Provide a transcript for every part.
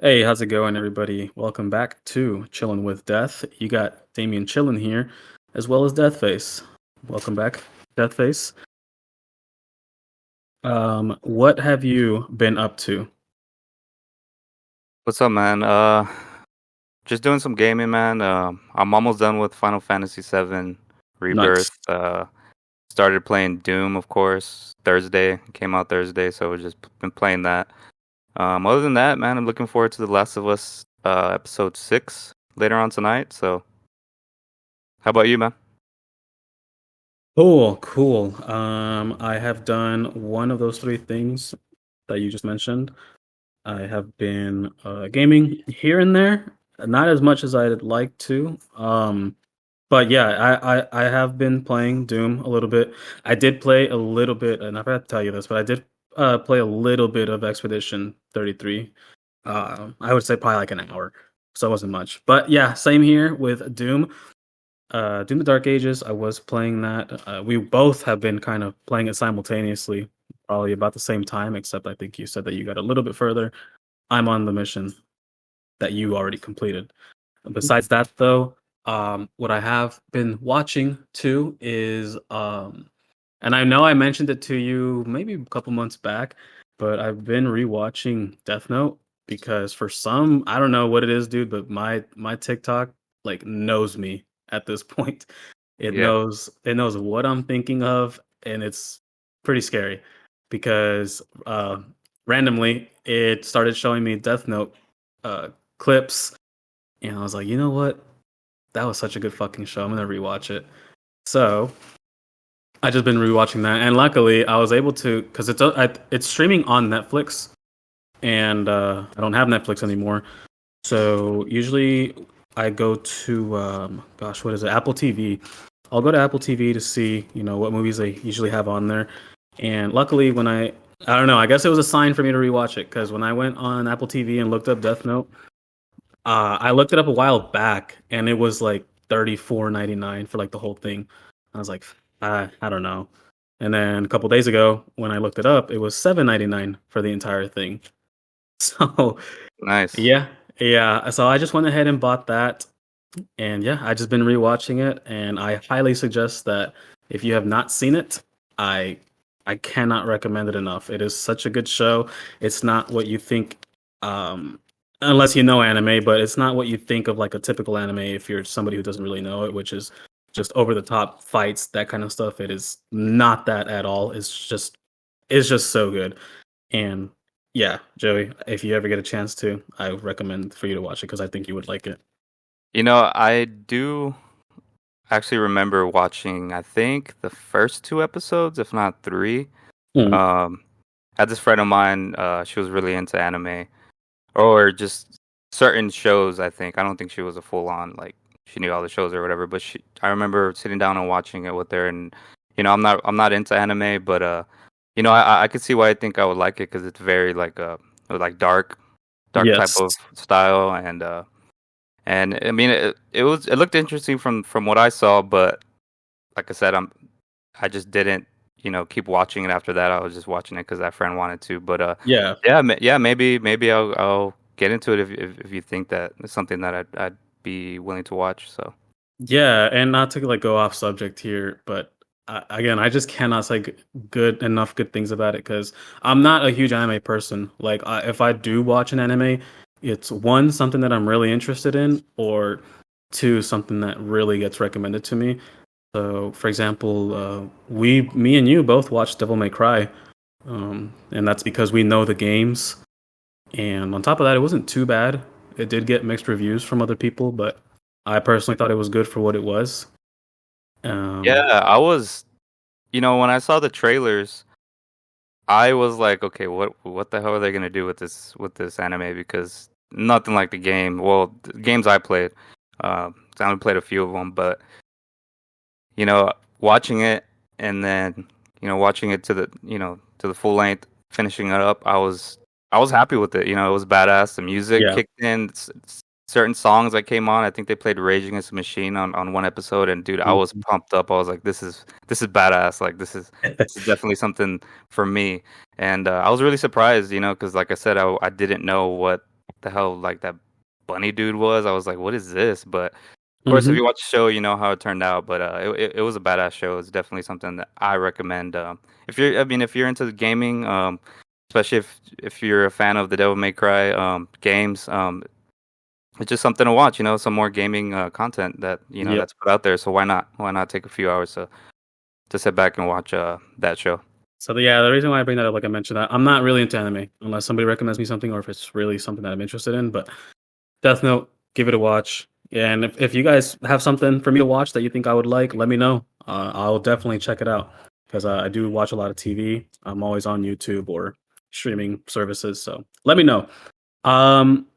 Hey, how's it going, everybody? Welcome back to Chillin' with Death. You got Damien Chillin here, as well as Deathface. Welcome back, Deathface. What have you been up to? What's up, man? Just doing some gaming, man. I'm almost done with Final Fantasy VII Nice. Rebirth. Started playing Doom, of course. Thursday came out Thursday, so we've just been playing that. Other than that, man, I'm looking forward to The Last of Us episode 6 later on tonight. So, how about you, man? Cool, cool. I have done one of those three things that you just mentioned. I have been gaming here and there, not as much as I'd like to. But yeah, I have been playing Doom a little bit. I did play a little bit, and I forgot to tell you this, but I did play a little bit of Expedition 33. I would say probably like an hour, so it wasn't much. But yeah, same here with Doom. Doom: The Dark Ages. I was playing that. We both have been kind of playing it simultaneously, probably about the same time. Except I think you said that you got a little bit further. I'm on the mission that you already completed. Besides that, though, what I have been watching too is, and I know I mentioned it to you maybe a couple months back, but I've been rewatching Death Note because for some, I don't know what it is, dude, but my TikTok like knows me at this point. Yeah, It knows what I'm thinking of, and it's pretty scary because randomly it started showing me Death Note clips, and I was like, you know what? That was such a good fucking show. I'm gonna rewatch it. So I just been rewatching that, and luckily I was able to because it's streaming on Netflix, and I don't have Netflix anymore. So usually I go to gosh, what is it? Apple TV. I'll go to Apple TV to see what movies they usually have on there. And luckily, when I don't know, I guess it was a sign for me to rewatch it because when I went on Apple TV and looked up Death Note, I looked it up a while back, and it was like 34.99 for like the whole thing. I was like, I don't know. And then a couple days ago, when I looked it up, it was 7.99 for the entire thing. So nice. yeah, yeah. So I just went ahead and bought that, and yeah, I just been rewatching it, and I highly suggest that if you have not seen it, I I cannot recommend it enough. It is such a good show. It's not what you think, unless you know anime, but it's not what you think of like a typical anime if you're somebody who doesn't really know it, which is just over the top fights, that kind of stuff. It is not that at all. It's just so good. And yeah, Joey, if you ever get a chance to, I would recommend for you to watch it because I think you would like it. I do actually remember watching, I think, the first two episodes, if not three. Hmm. Um, I had this friend of mine, she was really into anime or just certain shows. I don't think she was a full on like she knew all the shows or whatever. But I remember sitting down and watching it with her, and I'm not into anime, but I could see why I think I would like it because it's very like dark type Yes. of style, and I mean it looked interesting from what I saw, but like I said, I just didn't keep watching it after that. I was just watching it because that friend wanted to, but Yeah. yeah, yeah, maybe I'll get into it if you think that it's something that I'd be willing to watch. So Yeah, and not to like go off subject here, but again, I just cannot say good things about it because I'm not a huge anime person. Like, if I do watch an anime, it's one something that I'm really interested in, or two something that really gets recommended to me. So, for example, me and you both watched Devil May Cry, and that's because we know the games. And on top of that, it wasn't too bad. It did get mixed reviews from other people, but I personally thought it was good for what it was. yeah, Um, I was when I saw the trailers, I was like, okay, what the hell are they gonna do with this anime? Because nothing like the game. Well, the games I played, I only played a few of them, but watching it and then watching it to the full length, finishing it up, I was happy with it. It was badass. The music yeah. kicked in. Certain songs that came on, I think they played Rage Against the Machine on one episode, and dude, I was Mhm. pumped up. I was like, this is badass. Like this is definitely something for me. And I was really surprised, because like I said, I didn't know what the hell like that bunny dude was. I was like, what is this? But of course, if Hmm. you watch the show, you know how it turned out. But it was a badass show. It's definitely something that I recommend. If you're into the gaming, especially if you're a fan of the Devil May Cry games, it's just something to watch. You know, some more gaming content that Yep. that's put out there. So why not? Why not take a few hours to sit back and watch that show? So yeah, the reason why I bring that up, like I mentioned, I'm not really into anime unless somebody recommends me something or if it's really something that I'm interested in. But Death Note, give it a watch. And if you guys have something for me to watch that you think I would like, let me know. I'll definitely check it out because I do watch a lot of TV. I'm always on YouTube or streaming services. So let me know. Um,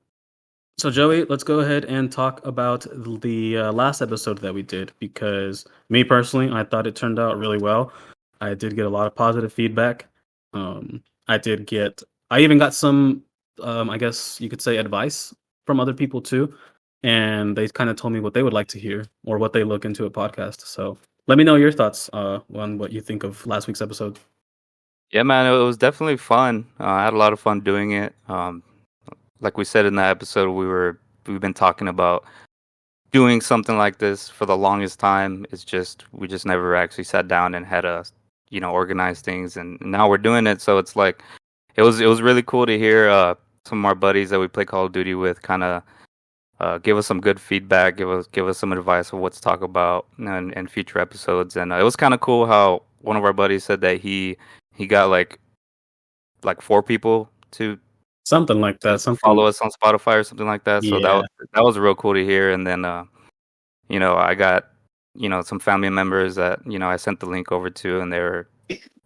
so Joey, let's go ahead and talk about the last episode that we did because me personally, I thought it turned out really well. I did get a lot of positive feedback. I did get, I even got some, I guess you could say, advice from other people too, and they kind of told me what they would like to hear or what they look into a podcast. So let me know your thoughts on what you think of last week's episode. Yeah, man, it was definitely fun. I had a lot of fun doing it. Like we said in that episode, we've been talking about doing something like this for the longest time. It's just we just never actually sat down and had a organize things, and now we're doing it. So it's like it was really cool to hear some of our buddies that we play Call of Duty with kind of give us some good feedback, give us some advice of what to talk about and future episodes. And it was kind of cool how one of our buddies said that he got like four people Something like that. to follow Something. us on Spotify or something like that. So Yeah. that was real cool to hear. And then I got some family members that I sent the link over to, and they were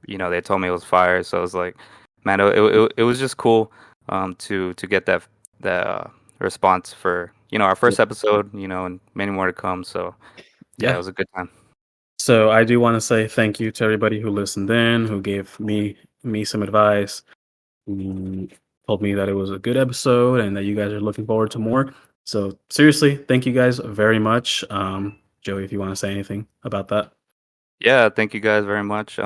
they told me it was fire. So I was like, man, it was just cool to get that response for our first episode, and many more to come. So yeah, it Yeah. was a good time. So I do want to say thank you to everybody who listened in, who gave me some advice, who told me that it was a good episode and that you guys are looking forward to more. So seriously, thank you guys very much. Joey, if you want to say anything about that. Yeah, thank you guys very much.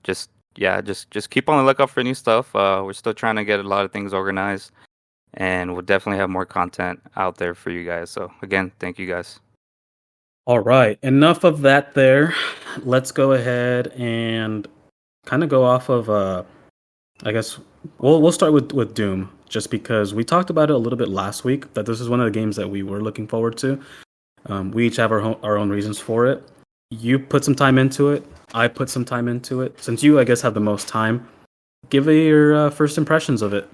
Just yeah, just keep on the lookout for new stuff. We're still trying to get a lot of things organized, and we'll definitely have more content out there for you guys. So again, thank you guys. All right, enough of that there. Let's go ahead and kind of go off of I guess we'll start with Doom just because we talked about it a little bit last week that this is one of the games that we were looking forward to. We each have our own reasons for it. You put some time into it. I put some time into it. Since you, I guess, have the most time, give it your first impressions of it.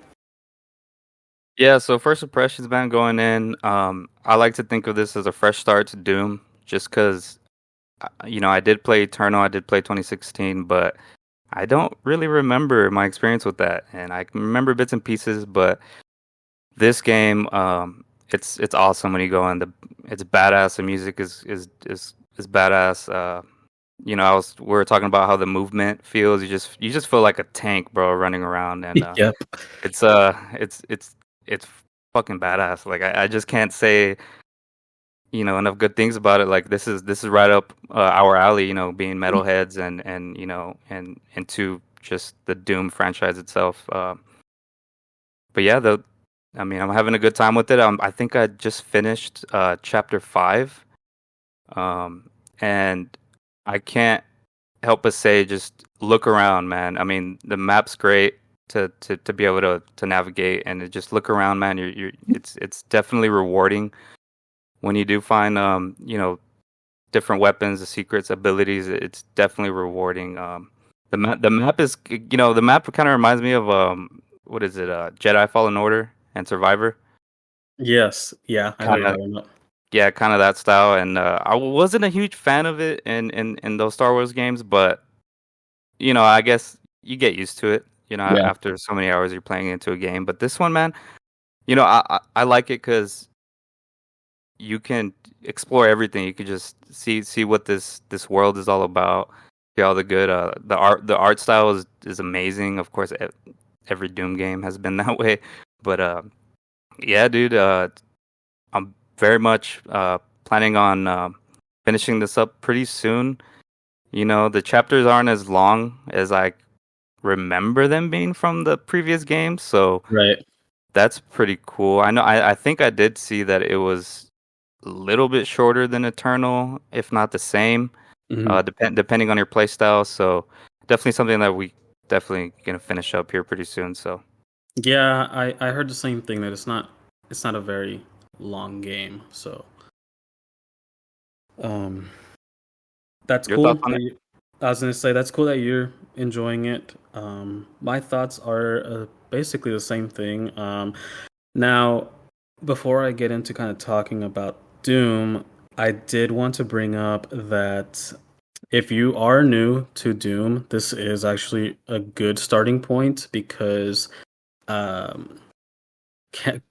Yeah, so first impressions, man, going in. I like to think of this as a fresh start to Doom, just because I did play Eternal, I did play 2016, but I don't really remember my experience with that, and I can remember bits and pieces. But this game, it's awesome when you go in. It's badass. The music is badass. We were talking about how the movement feels. You just feel like a tank, bro, running around, and Yep. it's uh, it's fucking badass. Like I just can't say enough good things about it. Like this is right up our alley. Being metalheads and into just the Doom franchise itself. But yeah, I'm having a good time with it. I think I just finished chapter 5, and I can't help but say, just look around, man. I mean, the map's great to be able to navigate, and to just look around, man. It's definitely rewarding when you do find different weapons, the secrets, abilities. It's definitely rewarding. The map is the map kind of reminds me of what is it? Jedi Fallen Order and Survivor. Yes. Yeah. I know Kind you're of talking about. Yeah, kind of that style. And I wasn't a huge fan of it in those Star Wars games, but I guess you get used to it. Yeah. After so many hours you're playing into a game. But this one, man, I like it because you can explore everything. You can just see what this world is all about. See all the good. The art style is amazing. Of course, every Doom game has been that way. But yeah, dude, I'm very much planning on finishing this up pretty soon. The chapters aren't as long as I remember them being from the previous games, so Right. that's pretty cool. I know. I think I did see that it was a little bit shorter than Eternal, if not the same. Mhm. Depending on your play style. So definitely something that we definitely gonna finish up here pretty soon. So Yeah, I heard the same thing that it's not a very long game. So um that's your thoughts cool on that it? you, I was gonna say that's cool that you're enjoying it. My thoughts are basically the same thing. Now, before I get into kind of talking about Doom, I did want to bring up that if you are new to Doom, this is actually a good starting point because um,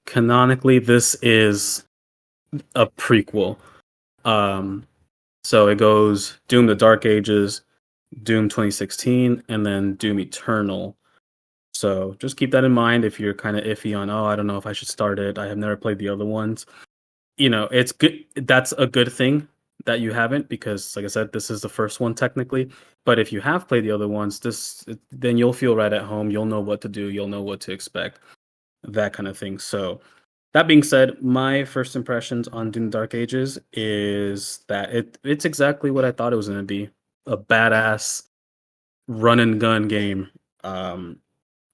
canonically, this is a prequel. Um, so it goes Doom: The Dark Ages, Doom 2016, and then Doom Eternal. So just keep that in mind if you're kind of iffy on, oh, I don't know if I should start it. I have never played the other ones. It's good. That's a good thing that you haven't because, like I said, this is the first one technically. But if you have played the other ones, then you'll feel right at home. You'll know what to do. You'll know what to expect. That kind of thing. So that being said, my first impressions on Doom Dark Ages is that it's exactly what I thought it was going to be. A badass run and gun game. Um,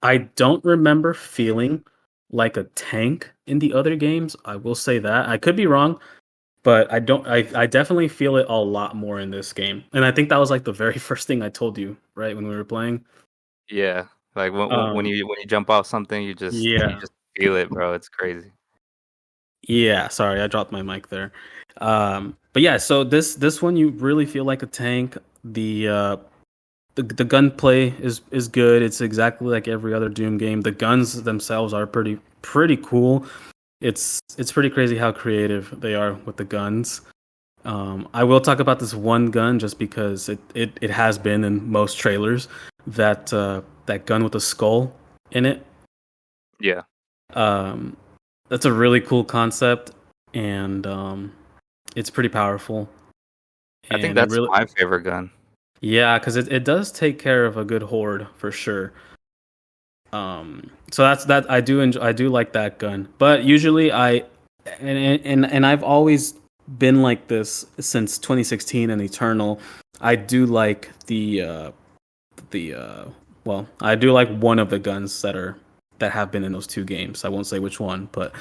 I don't remember feeling like a tank in the other games. I will say that. I could be wrong, but I don't I definitely feel it a lot more in this game. And I think that was like the very first thing I told you, right, when we were playing. Yeah, like when Um you jump off something, you yeah. just feel it, bro. It's crazy. Yeah, sorry, I dropped my mic there. But yeah, so this one you really feel like a tank. The gunplay is good. It's exactly like every other Doom game. The guns themselves are pretty cool. It's pretty crazy how creative they are with the guns. I will talk about this one gun just because it has been in most trailers. That gun with the skull in it. Yeah, Um, that's a really cool concept, and it's pretty powerful. I think And it that's really, my favorite gun. yeah, because it does take care of a good horde for sure. So that's that. I do enjoy. I do like that gun, but usually and I've always been like this since 2016 and Eternal. I do like the well, I do like one of the guns that have been in those two games. I won't say which one, but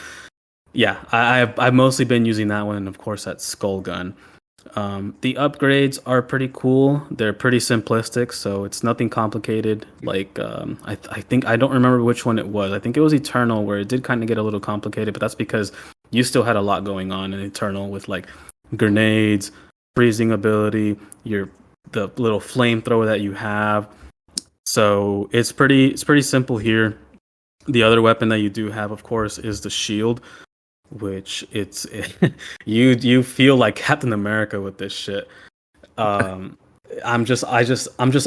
yeah, I've mostly been using that one, and of course that skull gun. The upgrades are pretty cool. They're pretty simplistic, so it's nothing complicated. Like I think I don't remember which one it was. I think it was Eternal where it did kind of get a little complicated, but that's because you still had a lot going on in Eternal with like grenades, freezing ability, your the little flamethrower that you have. So it's pretty simple here. The other weapon that you do have, of course, is the shield, which it's you feel like Captain America with this shit. Um, I'm just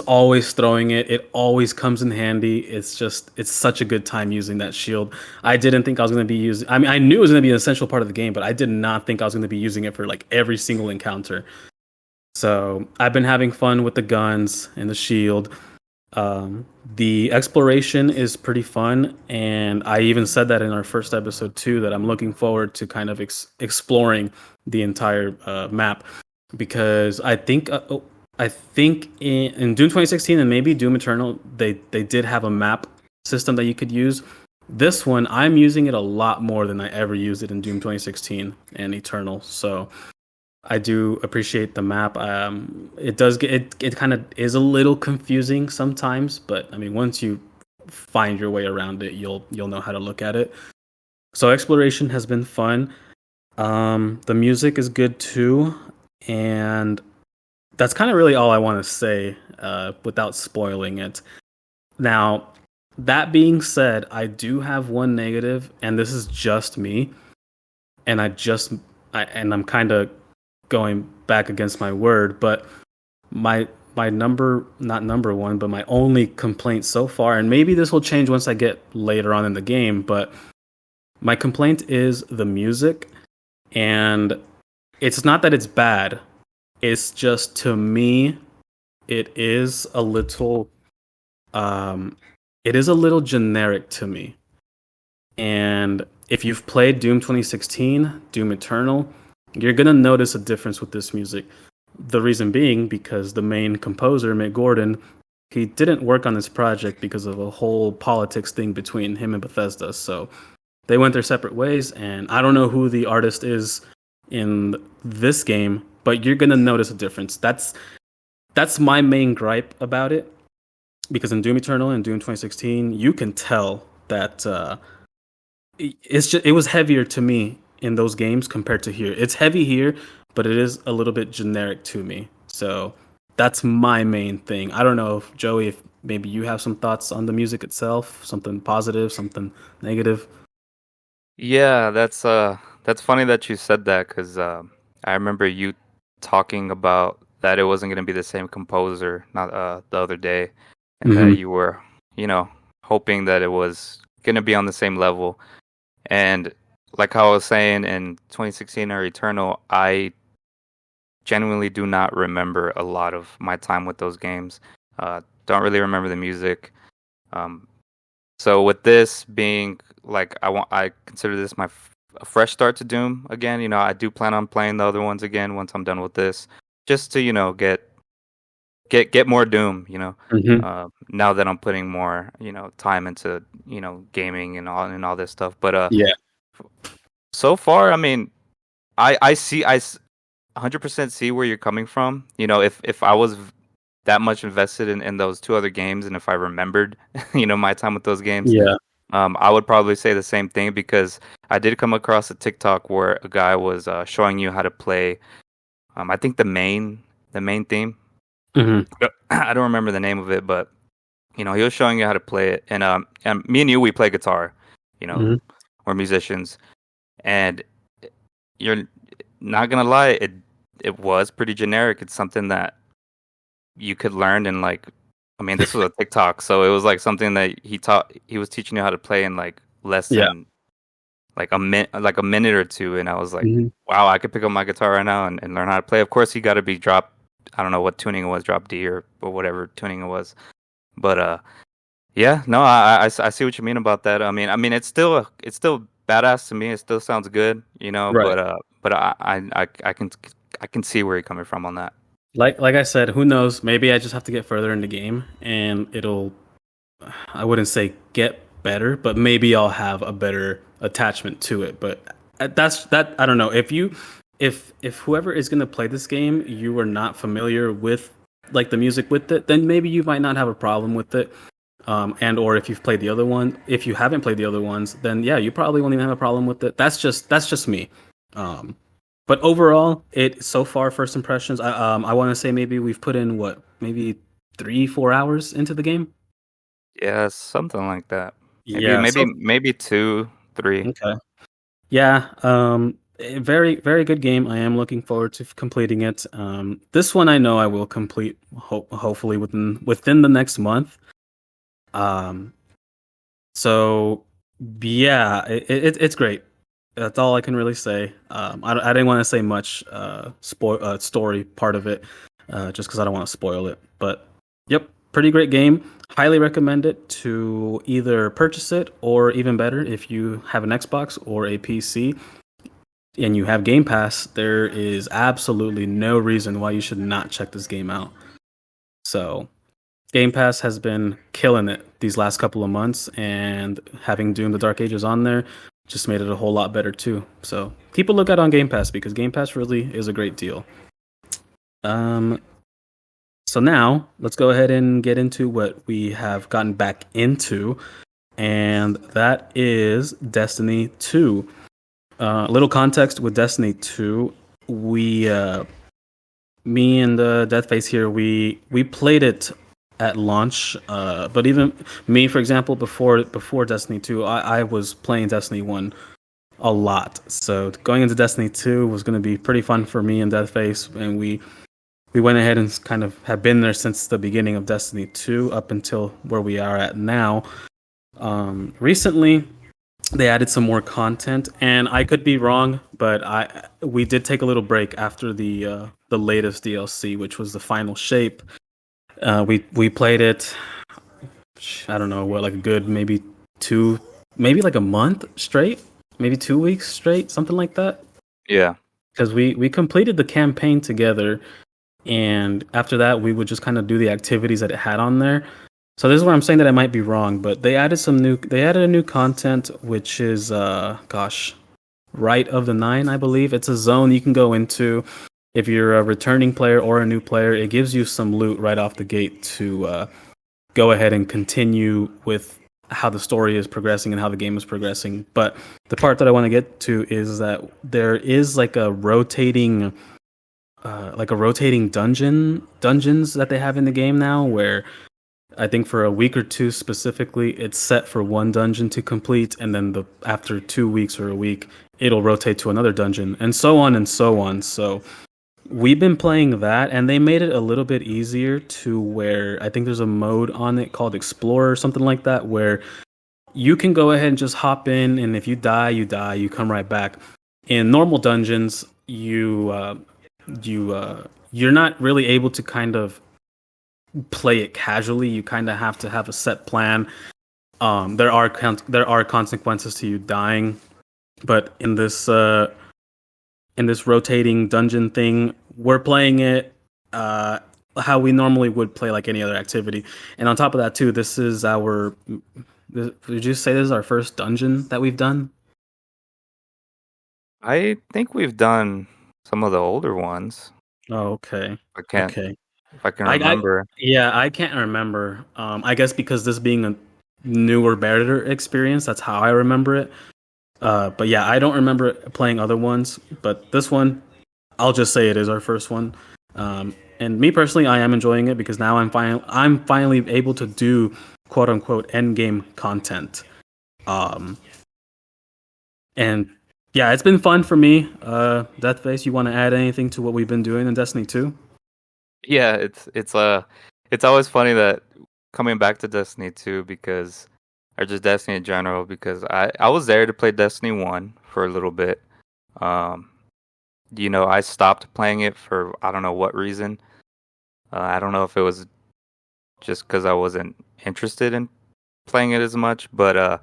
always throwing it. It always comes in handy. It's such a good time using that shield. I didn't think I was going to be using. I mean, I knew it was going to be an essential part of the game, but I did not think I was going to be using it for like every single encounter. So I've been having fun with the guns and the shield. The exploration is pretty fun, and I even said that in our first episode too. That I'm looking forward to kind of exploring the entire map because I think in Doom 2016 and maybe Doom Eternal they did have a map system that you could use. This one I'm using it a lot more than I ever used it in Doom 2016 and Eternal. So I do appreciate the map. It does get it kind of is a little confusing sometimes, but I mean once you find your way around it, you'll know how to look at it. So exploration has been fun. The music is good too, and that's kind of really all I want to say without spoiling it. Now, that being said, I do have one negative, and this is just me, and I'm kind of going back against my word, but my not number one, but my only complaint so far, and maybe this will change once I get later on in the game, but my complaint is the music, and it's not that it's bad. It's just to me, it is a little, um, it is a little generic to me. And if you've played Doom 2016, Doom Eternal, you're gonna notice a difference with this music. The reason being because the main composer, Mick Gordon, he didn't work on this project because of a whole politics thing between him and Bethesda. So they went their separate ways, and I don't know who the artist is in this game, but you're gonna notice a difference. That's my main gripe about it, because in Doom Eternal and Doom 2016, you can tell that it was heavier to me in those games compared to here. It's heavy here, but it is a little bit generic to me. So that's my main thing. I don't know if Joey, if maybe you have some thoughts on the music itself, something positive, something negative. Yeah, that's funny that you said that because I remember you talking about that it wasn't going to be the same composer not the other day, and Mm-hmm. that you were, hoping that it was going to be on the same level. And like how I was saying in 2016 or Eternal, I genuinely do not remember a lot of my time with those games. Don't really remember the music. Um, so with this being like, I consider this a fresh start to Doom again. I do plan on playing the other ones again once I'm done with this, just to get more Doom. Mm-hmm. Now that I'm putting more time into gaming and all this stuff. But Yeah. so far, I mean, I see 100% see where you're coming from. If I was that much invested in those two other games, and if I remembered, my time with those games, Yeah. I would probably say the same thing, because I did come across a TikTok where a guy was showing you how to play. I think the main theme. Mm-hmm. I don't remember the name of it, but he was showing you how to play it, and me and you, we play guitar. Mm-hmm. We're musicians, and you're not gonna lie, it was pretty generic. It's something that you could learn in, like, I mean, this was a TikTok, so it was like something that he was teaching you how to play in like less Yeah. than like a minute or two, and I was like, Mm-hmm. wow, I could pick up my guitar right now and learn how to play. Of course, you got to be drop. I don't know what tuning it was, drop D or whatever tuning it was, but yeah, no, I see what you mean about that. I mean, it's still badass to me. It still sounds good, Right. but I can see where you're coming from on that. Like I said, who knows? Maybe I just have to get further in the game, and it'll, I wouldn't say get better, but maybe I'll have a better attachment to it. But that I don't know. If whoever is going to play this game, you are not familiar with like the music with it, then maybe you might not have a problem with it. And or if you've played the other one, if you haven't played the other ones, then yeah, you probably won't even have a problem with it. That's just me. Um, but overall, it so far first impressions. I want to say maybe we've put in what, maybe 3-4 hours into the game. Yeah, something like that. Maybe Yeah. maybe So maybe 2, 3. okay. Yeah. A very very good game. I am looking forward to completing it. This one I know I will complete hopefully within the next month. Um. So yeah, it's great. That's all I can really say. I didn't want to say much story part of it, just because I don't want to spoil it. But yep, pretty great game. Highly recommend it to either purchase it, or even better, if you have an Xbox or a PC and you have Game Pass, there is absolutely no reason why you should not check this game out. So Game Pass has been killing it these last couple of months, and having Doom: The Dark Ages on there just made it a whole lot better too. So keep a look out on Game Pass, because Game Pass really is a great deal. Um, so now let's go ahead and get into what we have gotten back into, and that is Destiny 2. A little context with Destiny 2, we me and Deathface here, we played it at launch. But even me, for example, before Destiny 2, I was playing Destiny 1 a lot. So going into Destiny 2 was going to be pretty fun for me and Deathface, and we went ahead and kind of have been there since the beginning of Destiny 2 up until where we are at now. Recently, they added some more content, and I could be wrong, but we did take a little break after the latest DLC, which was the Final Shape. We played it. I don't know what, like a good maybe maybe like a month straight, maybe 2 weeks straight, something like that. Yeah. Because we completed the campaign together, and after that we would just kind of do the activities that it had on there. So this is where I'm saying that I might be wrong, but they added a new content, which is Rite of the Nine, I believe. It's a zone you can go into if you're a returning player or a new player. It gives you some loot right off the gate to go ahead and continue with how the story is progressing and how the game is progressing. But the part that I want to get to is that there is like a rotating dungeons that they have in the game now, where I think for a week or two specifically, it's set for one dungeon to complete, and then after 2 weeks or a week, it'll rotate to another dungeon, and so on and so on. So we've been playing that, and they made it a little bit easier to where I think there's a mode on it called Explorer or something like that, where you can go ahead and just hop in, and if you die, you die. You come right back. In normal dungeons, you're not really able to kind of play it casually. You kind of have to have a set plan. There are consequences to you dying, but in this rotating dungeon thing, we're playing it how we normally would play like any other activity. And on top of that, too, this is our. Did you say this is our first dungeon that we've done? I think we've done some of the older ones. Oh, okay. I can't, Okay. if I can I remember. yeah, I can't remember. I guess because this being a newer, better experience, that's how I remember it. But yeah, I don't remember playing other ones. But this one, I'll just say it is our first one. And me personally, I am enjoying it because now I'm finally able to do quote unquote end game content. Um, and yeah, it's been fun for me. Deathface, you want to add anything to what we've been doing in Destiny 2? Yeah, it's always funny that coming back to Destiny 2 because or just Destiny in general because I was there to play Destiny 1 for a little bit. Um I stopped playing it for I don't know what reason. I don't know if it was just cuz I wasn't interested in playing it as much, but of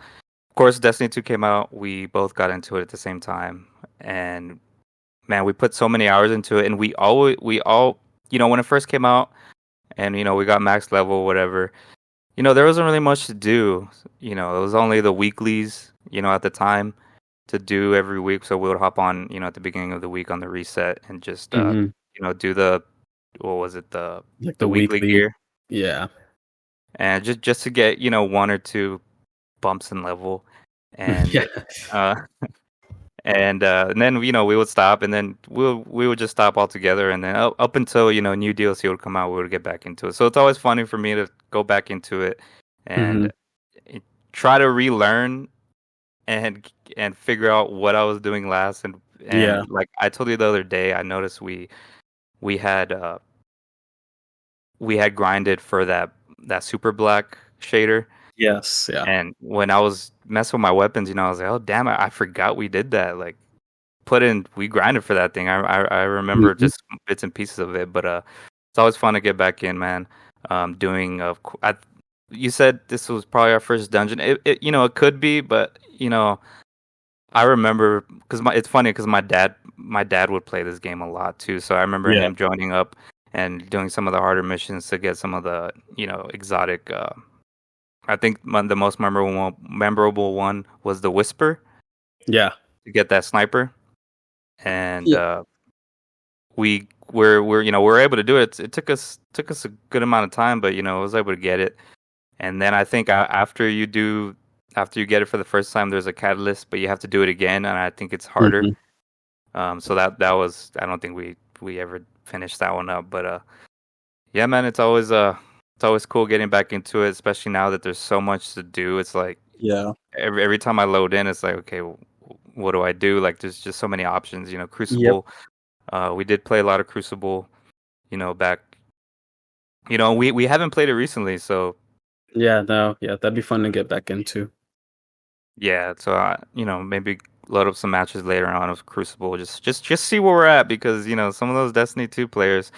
course Destiny 2 came out. We both got into it at the same time and man, we put so many hours into it and we all when it first came out and we got max level whatever. There wasn't really much to do. It was only the weeklies, at the time to do every week. So we would hop on, at the beginning of the week on the reset and just, Mm-hmm. do what was it, Like the the weekly weekly, gear. yeah, And just to get, one or two bumps in level. yeah, And, uh, and then we would stop, and then we would just stop altogether, and then up until new DLC would come out, we would get back into it. So it's always funny for me to go back into it mm-hmm. and try to relearn and figure out what I was doing last. Yeah, And like I told you the other day, I noticed we had uh we had grinded for that super black shader. yes, yeah. And when I was messing with my weapons, I was like, oh damn it, I forgot we did that. Like we grinded for that thing. I remember Mhm. just bits and pieces of it, but it's always fun to get back in, man. Doing you said this was probably our first dungeon. It could be, but I remember because it's funny because my dad would play this game a lot too. So I remember Yeah, him joining up and doing some of the harder missions to get some of the exotic. I think the most memorable one was the Whisper yeah, to get that sniper, and yeah, we're able to do it. It took us a good amount of time, but I was able to get it. And then I think after you get it for the first time, there's a catalyst, but you have to do it again, and I think it's harder. hmm So that was I don't think we ever finished that one up, but yeah, man, it's always cool getting back into it, especially now that there's so much to do. It's like yeah, every time I load in, it's like okay, what do I do? Like there's just so many options. yep, Crucible. We did play a lot of Crucible. Back. We haven't played it recently, so yeah. No, yeah, that'd be fun to get back into. yeah. So maybe load up some matches later on of Crucible. Just see where we're at because some of those Destiny 2 players,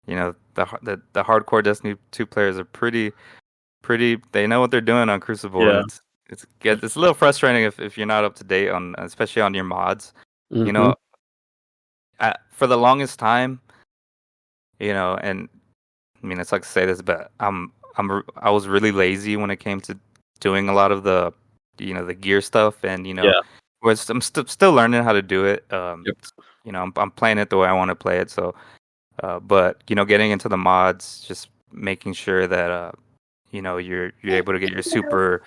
the hardcore Destiny 2 players are pretty. They know what they're doing on Crucible, and Yeah, it's a little frustrating if you're not up to date on, especially on your mods. You Hmm. know, for the longest time, and I mean, it's like to say this, but I was really lazy when it came to doing a lot of the gear stuff, and Yeah. I'm still learning how to do it. Yep. I'm playing it the way I want to play it. So, but getting into the mods, just making sure that you're able to get your super,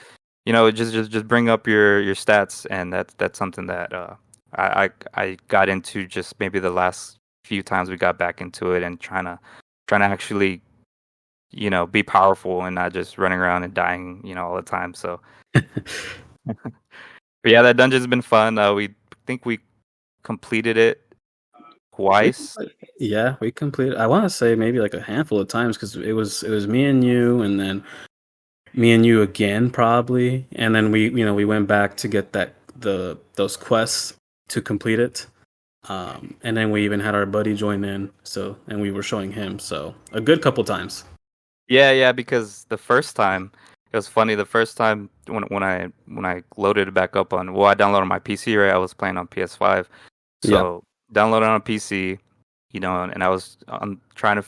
just bring up your stats, and that's something that I got into just maybe the last few times we got back into it, and trying to actually be powerful and not just running around and dying, all the time. So, but yeah, that dungeon's been fun. We think we completed it We twice. completed, yeah, we completed. I want to say maybe like a handful of times because it was me and you, and then me and you again probably, and then we went back to get those quests to complete it. And then we even had our buddy join in, so and we were showing him, so a good couple times. Yeah, yeah, because the first time it was funny. The first time when I loaded it back up on, well, I downloaded on my PC, right? I was playing on PS5, Yeah. so downloaded on a PC, and I was trying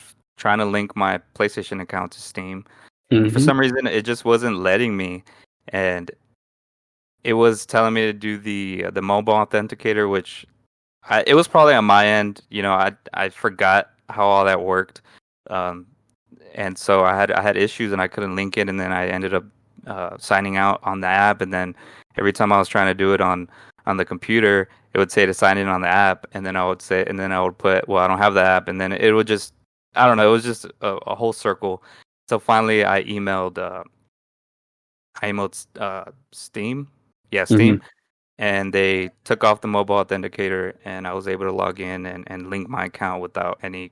to link my PlayStation account to Steam, and for Hmm. some reason it just wasn't letting me, and it was telling me to do the mobile authenticator, which it was probably on my end. I forgot how all that worked. Um, and so I had issues and I couldn't link it, and then I ended up signing out on the app, and then every time I was trying to do it on the computer, it would say to sign in on the app, and then I would put, well, I don't have the app, and then it would just, I don't know, it was just a whole circle. So finally I emailed Steam, yeah, Hmm. Steam, and they took off the mobile authenticator, and I was able to log in and link my account without any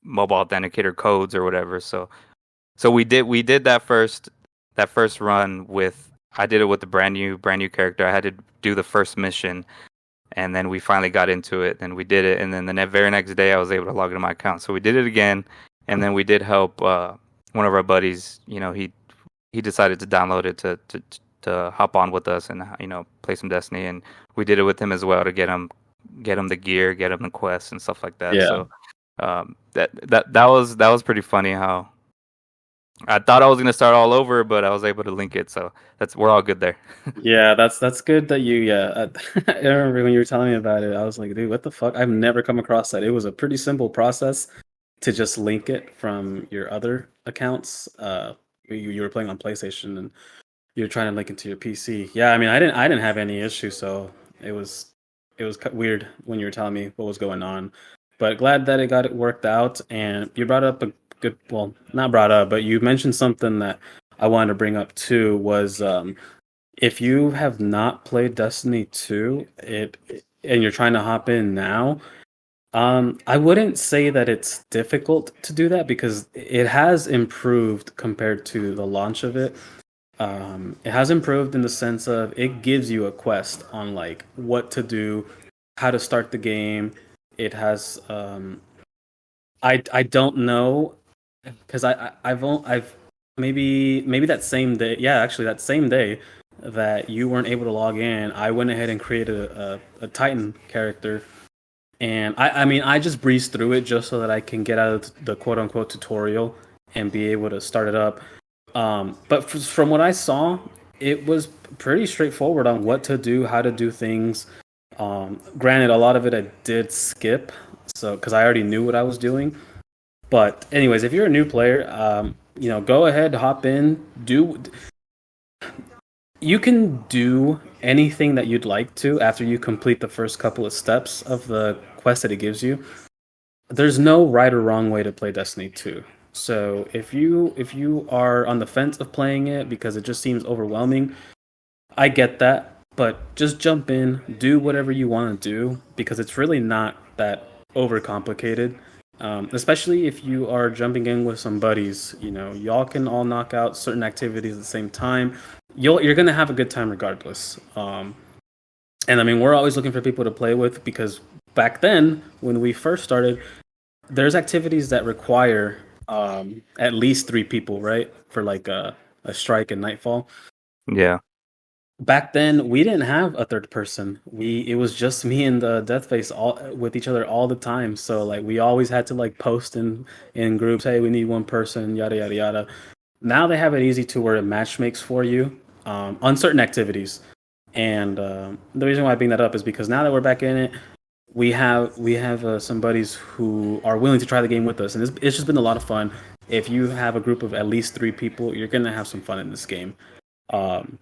mobile authenticator codes or whatever. So we did that first run with, I did it with the brand new character. I had to do the first mission, and then we finally got into it and we did it, and then the very next day I was able to log into my account. So we did it again, and then we did help one of our buddies. He decided to download it to hop on with us and play some Destiny, and we did it with him as well to get him the gear, get him the quests and stuff like that. Yeah. So that was pretty funny how I thought I was gonna start all over, but I was able to link it, so we're all good there. Yeah, that's good that you. Yeah, I remember when you were telling me about it. I was like, dude, what the fuck? I've never come across that. It was a pretty simple process to just link it from your other accounts. You were playing on PlayStation and you're trying to link it to your PC. Yeah, I mean, I didn't have any issue, so it was weird when you were telling me what was going on. But glad that it worked out. And you brought up a good, well, not brought up, but you mentioned something that I wanted to bring up too was if you have not played Destiny 2, and you're trying to hop in now, I wouldn't say that it's difficult to do that because it has improved compared to the launch of it. It has improved in the sense of it gives you a quest on like what to do, how to start the game. It has I don't know because I've maybe that same day, yeah, actually that same day that you weren't able to log in, I went ahead and created a Titan character, and I mean I just breezed through it just so that I can get out of the quote unquote tutorial and be able to start it up. But from what I saw, it was pretty straightforward on what to do, how to do things. Granted, a lot of it I did skip, so because I already knew what I was doing. But anyways, if you're a new player, go ahead, hop in, do. You can do anything that you'd like to after you complete the first couple of steps of the quest that it gives you. There's no right or wrong way to play Destiny 2. So if you are on the fence of playing it because it just seems overwhelming, I get that, but just jump in, do whatever you want to do because it's really not that overcomplicated. Especially if you are jumping in with some buddies, y'all can all knock out certain activities at the same time. You're gonna have a good time regardless. And I mean, we're always looking for people to play with because back then, when we first started, there's activities that require at least three people, right? For like a strike and nightfall. Yeah. back then we didn't have a third person. It was just me and the Deathface all with each other all the time. So like we always had to like post in groups, hey, we need one person, yada yada yada. Now they have it easy to where it match makes for you on certain activities. And the reason why I bring that up is because now that we're back in it, we have some buddies who are willing to try the game with us, and it's just been a lot of fun. If you have a group of at least 3 people, you're gonna have some fun in this game. Um,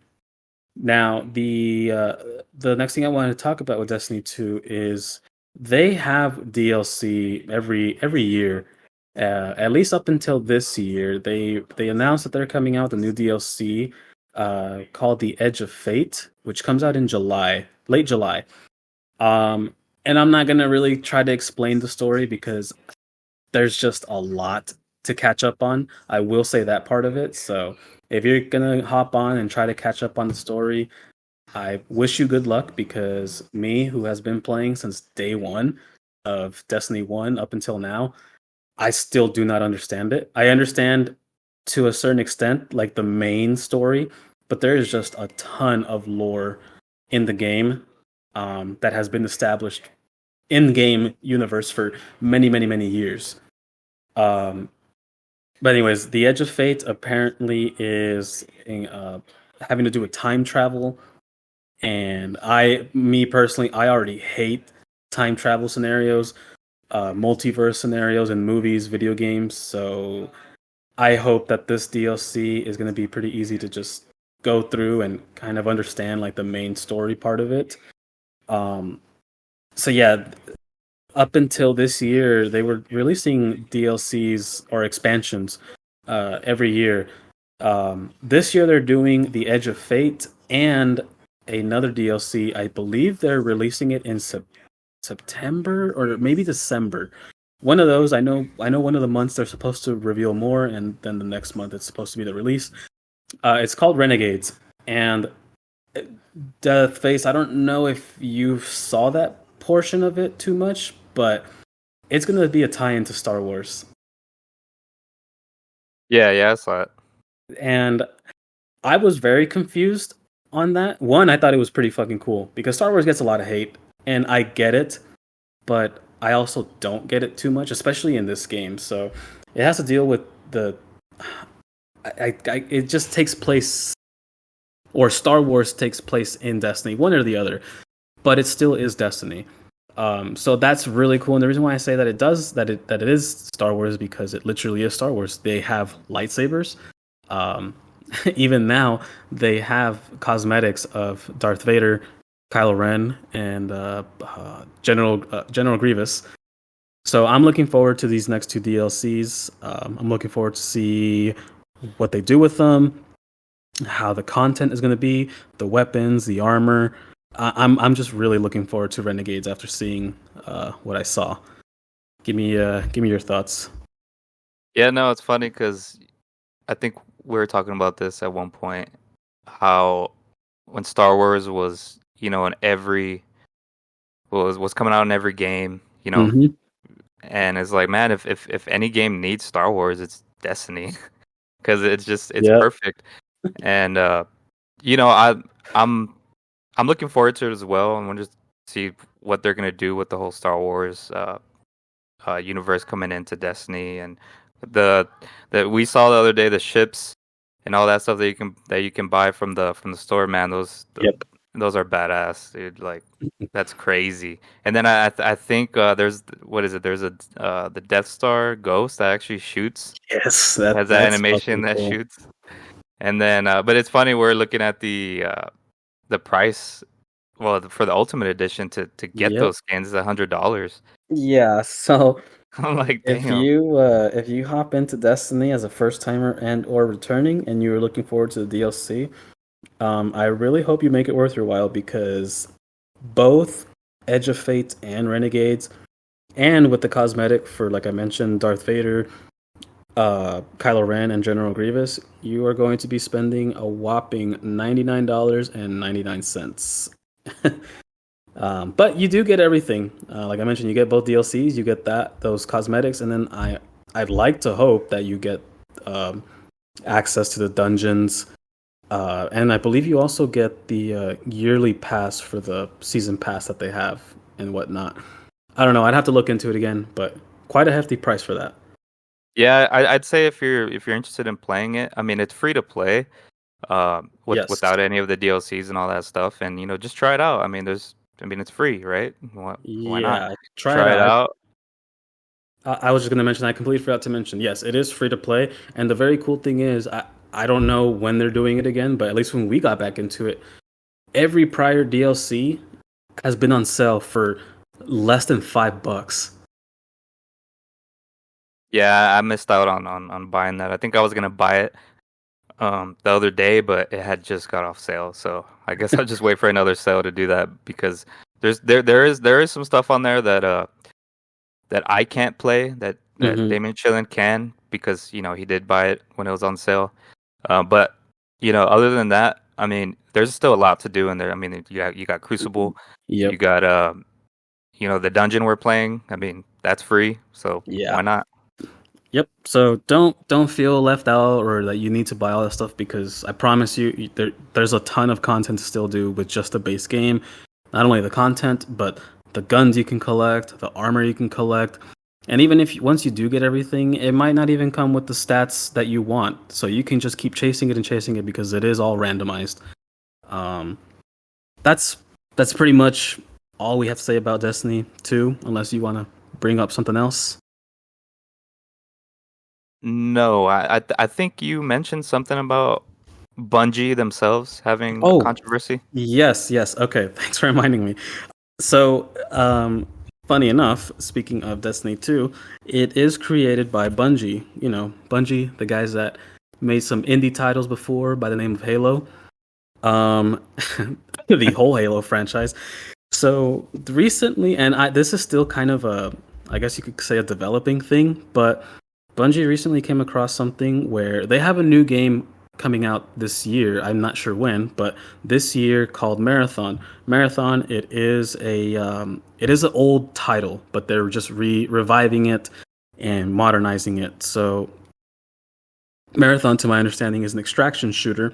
Now, the next thing I wanted to talk about with Destiny 2 is they have DLC every year. At least up until this year, they announced that they're coming out with a new DLC called The Edge of Fate, which comes out in July, late July. Um, and I'm not gonna really try to explain the story because there's just a lot to catch up on. I will say that part of it. So if you're gonna hop on and try to catch up on the story, I wish you good luck because me, who has been playing since day one of Destiny 1 up until now, I still do not understand it. I understand to a certain extent, like the main story, but there is just a ton of lore in the game that has been established in game universe for many, many, many years. Um, but anyways, the Edge of Fate apparently is having to do with time travel, and me personally, I already hate time travel scenarios, multiverse scenarios in movies, video games. So I hope that this DLC is going to be pretty easy to just go through and kind of understand like the main story part of it. Um, so yeah, up until this year, they were releasing DLCs or expansions every year. This year, they're doing The Edge of Fate and another DLC. I believe they're releasing it in September or maybe December. One of those. I know one of the months they're supposed to reveal more, and then the next month it's supposed to be the release. It's called Renegades, and Deathface. I don't know if you saw that portion of it too much, but it's gonna be a tie-in to Star Wars, Yeah, I saw it. and I was very confused on that. One, I thought it was pretty fucking cool because Star Wars gets a lot of hate, and I get it, but I also don't get it too much, especially in this game. So it has to deal with the. It just takes place, or Star Wars takes place in Destiny, one or the other, but it still is Destiny. So that's really cool, and the reason why I say that it is Star Wars is because it literally is Star Wars. They have lightsabers. Um, Even now, they have cosmetics of Darth Vader, Kylo Ren, and General Grievous. So I'm looking forward to these next 2 DLCs. I'm looking forward to see what they do with them, how the content is going to be, the weapons, the armor. I'm just really looking forward to Renegades after seeing what I saw. Give me your thoughts. Yeah, no, it's funny because I think we were talking about this at one point. How when Star Wars was, in every was coming out in every game, Mm-hmm. and it's like, man, if any game needs Star Wars, it's Destiny because it's Yep. perfect. And I'm I'm looking forward to it as well. I want to just see what they're gonna do with the whole Star Wars universe coming into Destiny, and the that we saw the other day, the ships and all that stuff that you can buy from the store. Man, Yep. those are badass, dude. Like that's crazy. And then I think there's what is it? There's the Death Star ghost that actually shoots. Yes, Has that that's animation fucking that cool. shoots. And then, but it's funny. We're looking at the price. Well, for the Ultimate Edition to get Yep. those skins is $100. Yeah. So I'm like, if damn. you hop into Destiny as a first timer and or returning, and you're looking forward to the DLC, I really hope you make it worth your while because both Edge of Fate and Renegades, and with the cosmetic for, like I mentioned, Darth Vader, Kylo Ren, and General Grievous, you are going to be spending a whopping $99.99. But you do get everything. Like I mentioned, you get both DLCs, you get those cosmetics, and then I'd like to hope that you get um, access to the dungeons, And I believe you also get the yearly pass for the season pass that they have and whatnot. I don't know. I'd have to look into it again, but quite a hefty price for that. Yeah, I'd say if you're interested in playing it, I mean it's free to play, Yes. without any of the DLCs and all that stuff, and just try it out. I mean it's free, right? Why not Yeah, try it try it out. out? I was just going to mention, I completely forgot to mention, yes, it is free to play. And the very cool thing is, I don't know when they're doing it again, but at least when we got back into it, every prior DLC has been on sale for less than $5. Yeah, I missed out on buying that. I think I was gonna buy it the other day, but it had just got off sale. So I guess I'll just wait for another sale to do that because there is some stuff on there that I can't play that Hmm. Damon Chillin can because he did buy it when it was on sale. But other than that, I mean, there's still a lot to do in there. I mean, you got Crucible, you Yep. got the dungeon we're playing. I mean, that's free, so Yeah. why not? Yep. So don't feel left out or that you need to buy all that stuff because I promise you there's a ton of content to still do with just the base game. Not only the content, but the guns you can collect, the armor you can collect, and even if once you do get everything, it might not even come with the stats that you want. So you can just keep chasing it and chasing it because it is all randomized. Um, that's that's pretty much all we have to say about Destiny 2, unless you want to bring up something else. No, I think you mentioned something about Bungie themselves having a Oh, controversy. yes, yes. Okay, thanks for reminding me. So, funny enough, speaking of Destiny 2, it is created by Bungie. You know, Bungie, the guys that made some indie titles before by the name of Halo. Um, the whole Halo franchise. So recently, and this is still kind of a, I guess you could say a developing thing, but Bungie recently came across something where they have a new game coming out this year. I'm not sure when, but this year called Marathon. Marathon. It is an old title, but they're just reviving it and modernizing it. So Marathon, to my understanding, is an extraction shooter.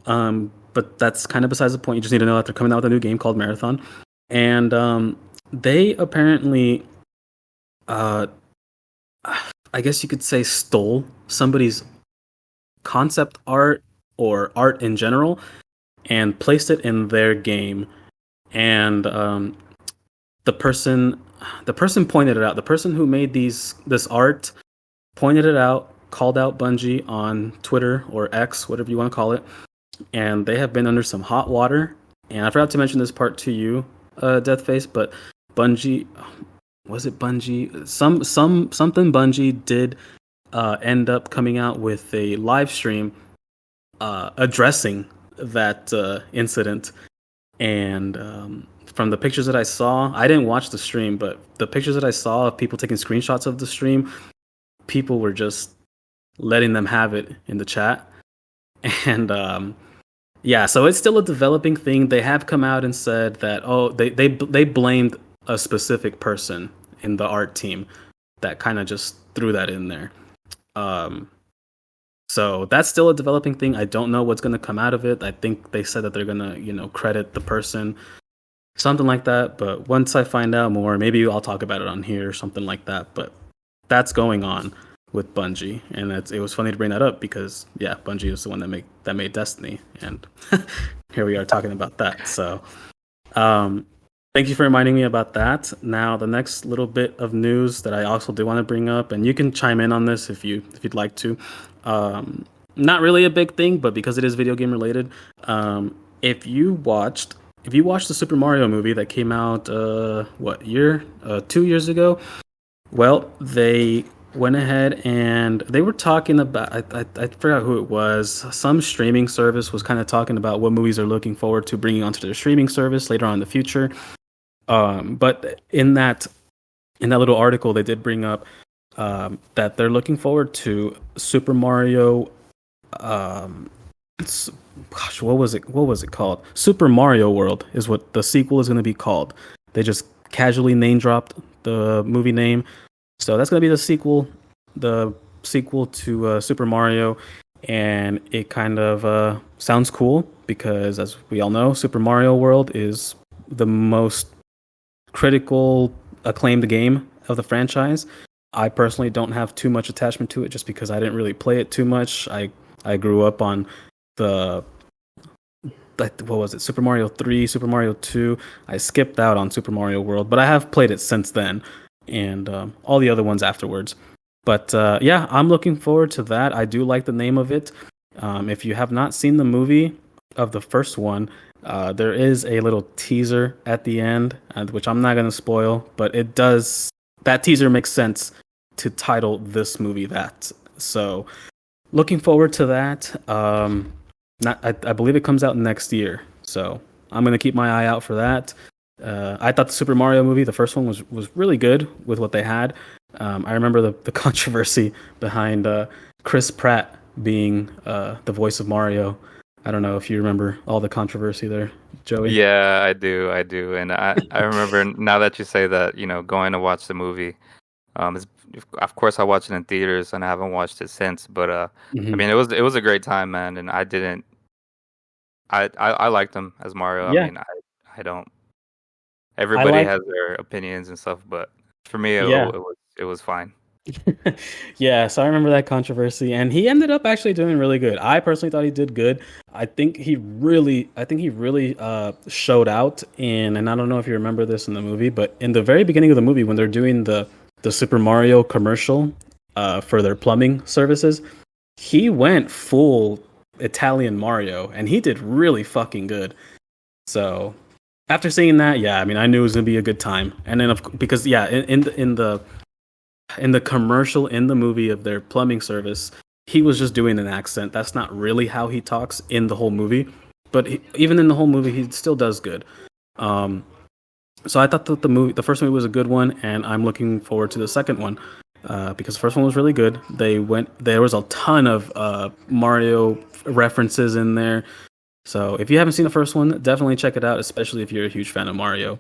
But that's kind of besides the point. You just need to know that they're coming out with a new game called Marathon, and they apparently, uh, I guess you could say, stole somebody's concept art or art in general and placed it in their game. And the person, the person pointed it out. The person who made this art pointed it out, called out Bungie on Twitter or X, whatever you want to call it, and they have been under some hot water. And I forgot to mention this part to you, Deathface, but Bungie, was it Bungie? Something Bungie did end up coming out with a live stream addressing that incident. And from the pictures that I saw, I didn't watch the stream, but the pictures that I saw of people taking screenshots of the stream, people were just letting them have it in the chat. And yeah, so it's still a developing thing. They have come out and said that they blamed a specific person in the art team that kind of just threw that in there. Um, so that's still a developing thing. I don't know what's going to come out of it. I think they said that they're going to, credit the person, something like that. But once I find out more, maybe I'll talk about it on here or something like that. But that's going on with Bungie, and it was funny to bring that up because yeah, Bungie is the one that made Destiny, and here we are talking about that. So, um, thank you for reminding me about that. Now, the next little bit of news that I also do want to bring up, and you can chime in on this if you'd like to. Um, Not really a big thing, but because it is video game related, if you watched the Super Mario movie that came out what year 2 years ago, well, they went ahead and they were talking about, I forgot who it was. Some streaming service was kind of talking about what movies are looking forward to bringing onto their streaming service later on in the future. But in that little article, they did bring up that they're looking forward to Super Mario. Um, Gosh, what was it? What was it called? Super Mario World is what the sequel is going to be called. They just casually name dropped the movie name, so that's going to be the sequel to Super Mario. and it kind of sounds cool because, as we all know, Super Mario World is the most critical acclaimed game of the franchise. I personally don't have too much attachment to it just because I didn't really play it too much. I grew up on the what was it? Super Mario 3, Super Mario 2. I skipped out on Super Mario World, but I have played it since then and all the other ones afterwards. But yeah, I'm looking forward to that. I do like the name of it. If you have not seen the movie of the first one, there is a little teaser at the end, which I'm not going to spoil, but it does. That teaser makes sense to title this movie that. So, looking forward to that. I believe it comes out next year, so I'm going to keep my eye out for that. I thought the Super Mario movie, the first one, was really good with what they had. I remember the controversy behind Chris Pratt being the voice of Mario. I don't know if you remember all the controversy there, Joey. Yeah, I do, and I remember now that you say that, going to watch the movie. It's, of course, I watched it in theaters, and I haven't watched it since. But I Hmm. mean, it was a great time, man, and I didn't. I liked him as Mario. I Yeah, mean, I don't. I Everybody like. has their opinions and stuff, but for me, Yeah, it was fine. yeah. So I remember that controversy, and he ended up actually doing really good. I personally thought he did good. I think he really showed out in, and I don't know if you remember this in the movie, but in the very beginning of the movie, when they're doing the Super Mario commercial for their plumbing services, he went full Italian Mario, and he did really fucking good. So after seeing that, yeah, I mean, I knew it was gonna be a good time. And then, because yeah, in the commercial in the movie of their plumbing service, he was just doing an accent. That's not really how he talks in the whole movie, but even in the whole movie, he still does good. Um, so I thought that the first movie was a good one, and I'm looking forward to the second one because the first one was really good. There was a ton of Mario references in there. So if you haven't seen the first one, definitely check it out, especially if you're a huge fan of Mario.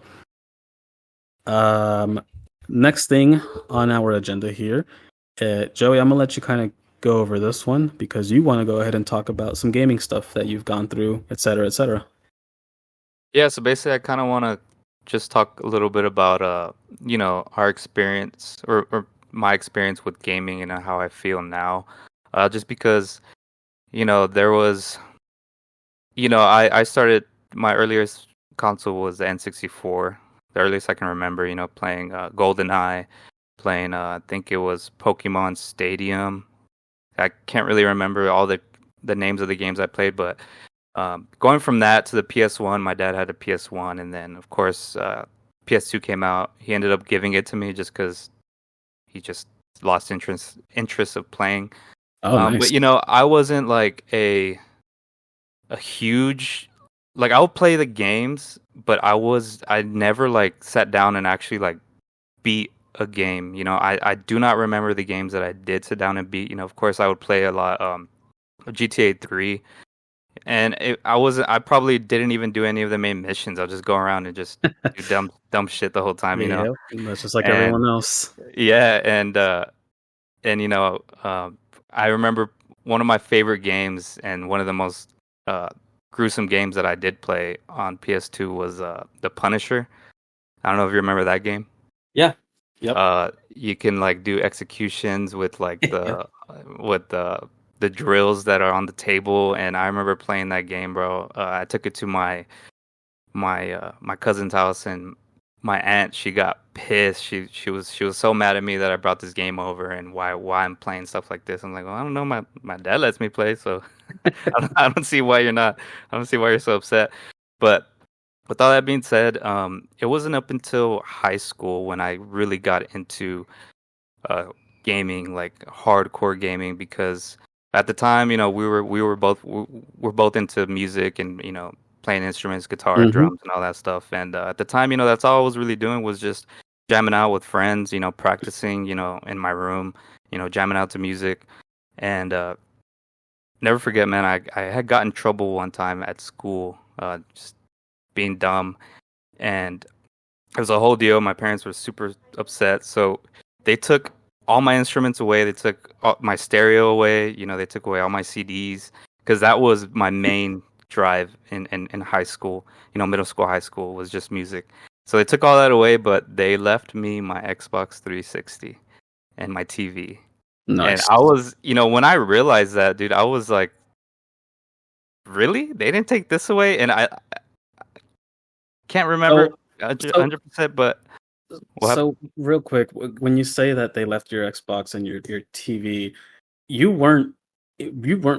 Um, Next thing on our agenda here, Joey, I'm gonna let you kind of go over this one because you want to go ahead and talk about some gaming stuff that you've gone through, et cetera, et cetera. Yeah, so basically, I kind of want to just talk a little bit about our experience or my experience with gaming and how I feel now. Just because there was I started my earliest console was the N64, the earliest I can remember. Playing GoldenEye, playing I think it was Pokemon Stadium. I can't really remember all the names of the games I played, but going from that to the PS1, my dad had a PS1, and then of course PS2 came out. He ended up giving it to me just because he just lost interest of playing. Oh, But nice. I wasn't like a huge, like, I would play the games, but I never like sat down and actually like beat a game. I do not remember the games that I did sit down and beat. Of course I would play a lot GTA 3, and I probably didn't even do any of the main missions. I'll just go around and just do dumb shit the whole time. Yeah, that's just like And everyone else. yeah, and I remember one of my favorite games and one of the most uh, gruesome games that I did play on PS2 was The Punisher. I don't know if you remember that game. Yeah. Yep. You can like do executions with like Yep. the drills that are on the table, and I remember playing that game, bro. I took it to my cousin's house, and my aunt, she got pissed. She was so mad at me that I brought this game over and why I'm playing stuff like this. I'm like, well, I don't know, my dad lets me play, so I don't see why you're not. I don't see why you're so upset. But with all that being said, it wasn't up until high school when I really got into uh gaming, like hardcore gaming, because at the time, we're both into music and playing instruments, guitar, Hmm. drums, and all that stuff. And at the time, that's all I was really doing was just jamming out with friends, practicing, in my room, jamming out to music. And never forget, man, I had gotten in trouble one time at school, just being dumb, and it was a whole deal. My parents were super upset, so they took all my instruments away. They took my stereo away. They took away all my CDs because that was my main drive in high school. Middle school, high school was just music. So they took all that away, but they left me my Xbox 360 and my TV. And Nice. I was, when I realized that, dude, I was like, really? They didn't take this away? And I can't remember So, 100%, but what happened? so real quick, when you say that they left your Xbox and your TV, you weren't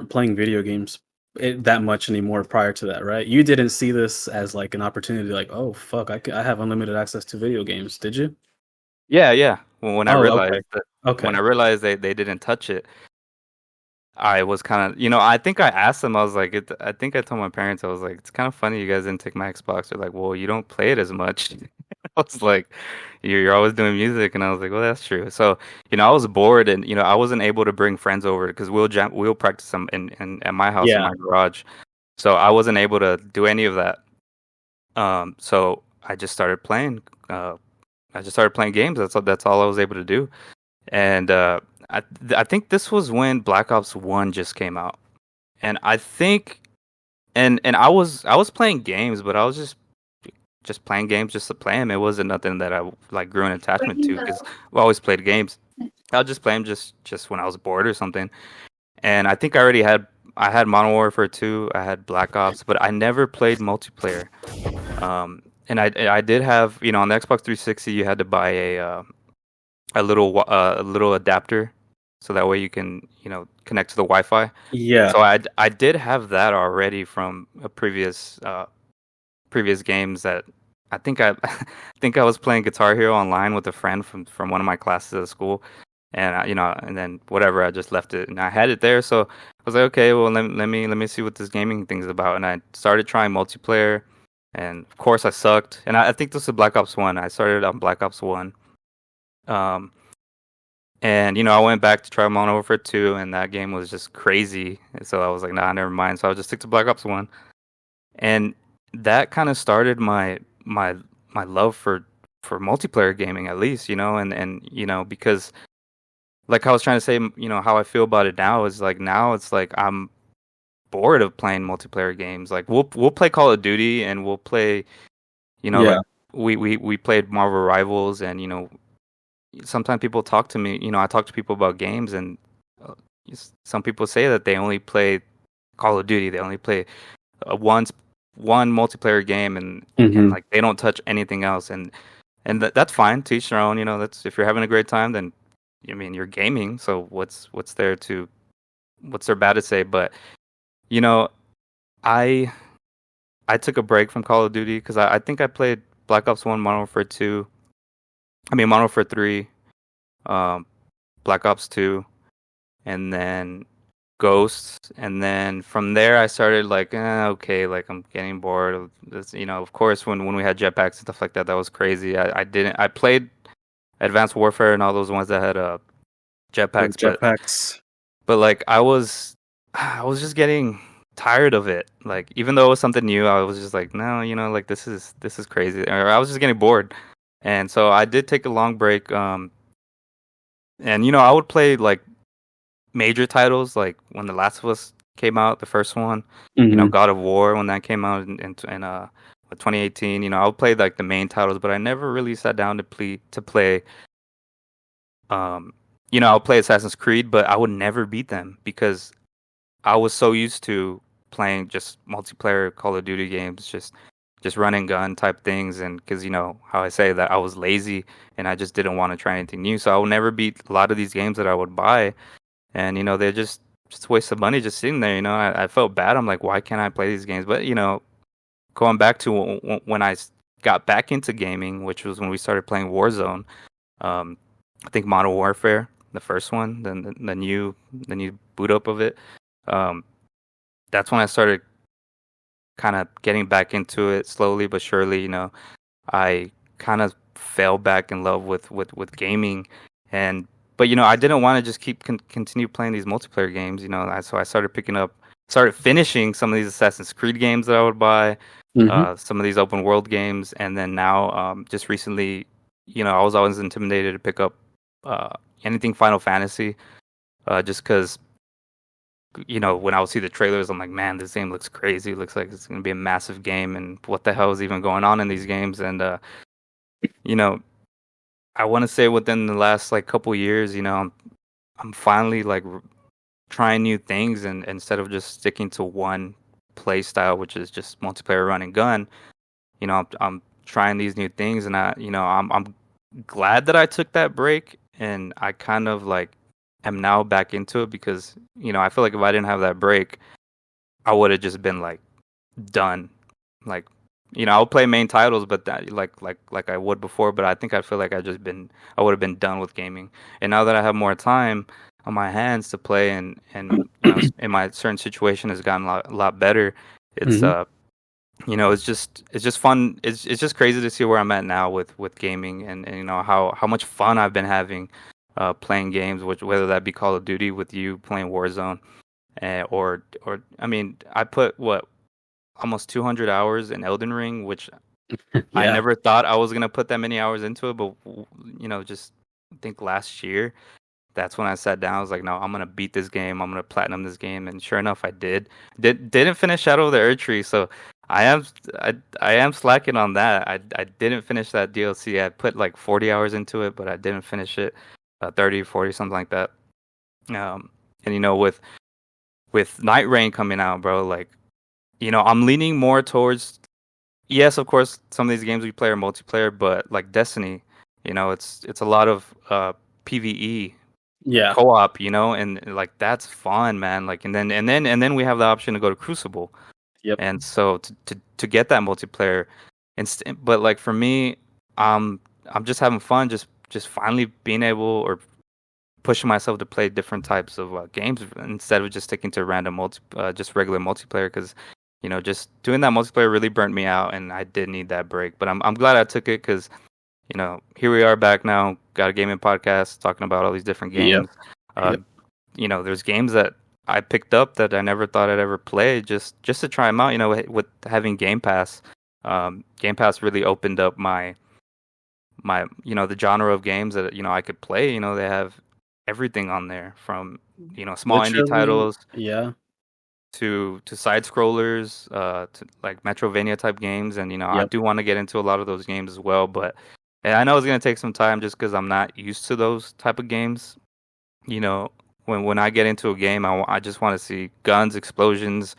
playing video games that much anymore prior to that, right? You didn't see this as like an opportunity, like, oh fuck, I have unlimited access to video games. Did you? Yeah. When I Oh, realized okay, that, when I okay. realized they didn't touch it, I was kind of, I think I asked them, I was like, I think I told my parents, I was like, it's kind of funny you guys didn't take my Xbox. They're like, well, you don't play it as much. I was like, you're always doing music. And I was like, well, that's true. So, I was bored and, I wasn't able to bring friends over because we'll practice them at my house in Yeah, my garage. So I wasn't able to do any of that. So I just started playing, games. That's all I was able to do. And I think this was when Black Ops 1 just came out. And I think and I was playing games, but I was just playing games just to play them. It wasn't nothing that I like grew an attachment to because we always played games. I'll just play them just when I was bored or something. And I think I had Modern Warfare 2, I had Black Ops, but I never played multiplayer. And I did have, on the Xbox 360 you had to buy a little adapter so that way you can, connect to the Wi-Fi. yeah, So I did have that already from a previous games that I think I think I was playing Guitar Hero online with a friend from one of my classes at school, and and then whatever, I just left it and I had it there. So I was like, okay, well let me see what this gaming thing is about, and I started trying multiplayer, and of course I sucked, and I think this is Black Ops 1. I started on Black Ops 1, um, and I went back to try Modern Warfare 2, and that game was just crazy. So I was like, nah, never mind. So I just stick to Black Ops 1, and that kind of started my love for multiplayer gaming, at least, and because like I was trying to say, how I feel about it now is like now it's like I'm bored of playing multiplayer games. Like we'll play Call of Duty and we'll play, yeah, like we played Marvel Rivals, and sometimes people talk to me, I talk to people about games, and some people say that they only play Call of Duty, they only play one multiplayer game, and hmm like they don't touch anything else, and that's fine, to each their own. That's, if you're having a great time, then I mean you're gaming, so what's there bad to say? But you know I I took a break from Call of Duty because I think I played Black Ops 1, Modern Warfare 2, Modern Warfare 3, um Black Ops 2, and then Ghosts, and then from there I started like, okay, like I'm getting bored of this. Of course, when we had jetpacks and stuff like that, that was crazy. I played Advanced Warfare and all those ones that had jetpacks, jetpacks. but like I was just getting tired of it. Like even though it was something new, I was just like, no, like this is crazy. Or I was just getting bored, and so I did take a long break. And I would play like major titles, like when The Last of Us came out, the first one, hmm God of War when that came out in 2018. I would play like the main titles, but I never really sat down to play. Um, I'll play Assassin's Creed, but I would never beat them because I was so used to playing just multiplayer Call of Duty games, just run and gun type things, and because how I say that I was lazy and I just didn't want to try anything new, so I would never beat a lot of these games that I would buy, and they're just a waste of money just sitting there. I felt bad. I'm like, why can't I play these games? But going back to when I got back into gaming, which was when we started playing Warzone. um, I think Modern Warfare, the first one, then the new boot up of it. Um, that's when I started kind of getting back into it slowly but surely. I kind of fell back in love with gaming, and but I didn't want to just continue playing these multiplayer games. So I started finishing some of these Assassin's Creed games that I would buy, hmm some of these open world games, and then now, just recently, I was always intimidated to pick up anything Final Fantasy, just because when I would see the trailers, I'm like, man, this game looks crazy. It looks like it's gonna be a massive game, and what the hell is even going on in these games? And you know, I want to say within the last like couple years, I'm finally like trying new things, and instead of just sticking to one play style, which is just multiplayer run and gun, I'm trying these new things, and I'm glad that I took that break, and I kind of like am now back into it because I feel like if I didn't have that break, I would have just been like done. Like I'll play main titles, but that like I would before. But I think I feel like I would have been done with gaming. And now that I have more time on my hands to play, and in my certain situation has gotten a lot better. It's it's just fun. It's just crazy to see where I'm at now with gaming, and how much fun I've been having playing games, whether that be Call of Duty with you playing Warzone, or I mean, I put almost 200 hours in Elden Ring, which I never thought I was gonna put that many hours into it, but just I think last year, that's when I sat down. I was like, no, I'm gonna beat this game. I'm gonna platinum this game, and sure enough, I did. Didn't finish Shadow of the Erdtree, so I am slacking on that. I didn't finish that DLC. I put like 40 hours into it, but I didn't finish it. 30, 40, something like that. And with Night Rain coming out, bro, like I'm leaning more towards, yes, of course, some of these games we play are multiplayer, but like Destiny, it's a lot of PvE, co-op, and like that's fun, man. Like and then we have the option to go to Crucible. Yep. And so to get that multiplayer, but like for me, I'm just having fun, just finally being able or pushing myself to play different types of games instead of just sticking to random just regular multiplayer, because just doing that multiplayer really burnt me out, and I did need that break. But I'm glad I took it, because here we are back now, got a gaming podcast talking about all these different games. Yep. There's games that I picked up that I never thought I'd ever play, just to try them out. With having Game Pass, Game Pass really opened up my the genre of games that I could play. They have everything on there, from small indie titles, to side scrollers, to like Metrovania type games, and I do want to get into a lot of those games as well. But I know it's gonna take some time, just because I'm not used to those type of games. When I get into a game, I just want to see guns, explosions,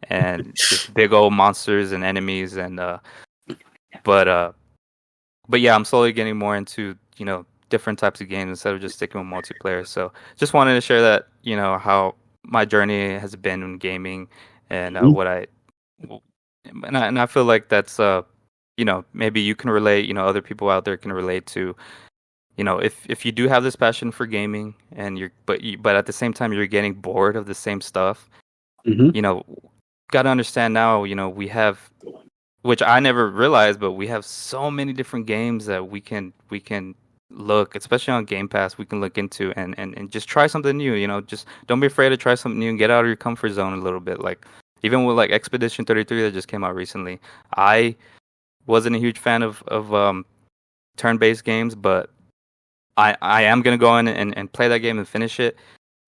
and just big old monsters and enemies, and but yeah, I'm slowly getting more into different types of games instead of just sticking with multiplayer. So just wanted to share that, how my journey has been in gaming, and what and I feel like that's maybe you can relate, other people out there can relate to, if you do have this passion for gaming, and but at the same time you're getting bored of the same stuff, got to understand now, we have, which I never realized, but we have so many different games that we can look, especially on Game Pass, we can look into, and just try something new. Just don't be afraid to try something new and get out of your comfort zone a little bit. Like even with like Expedition 33 that just came out recently, I wasn't a huge fan of turn-based games, but I am gonna go in and play that game and finish it.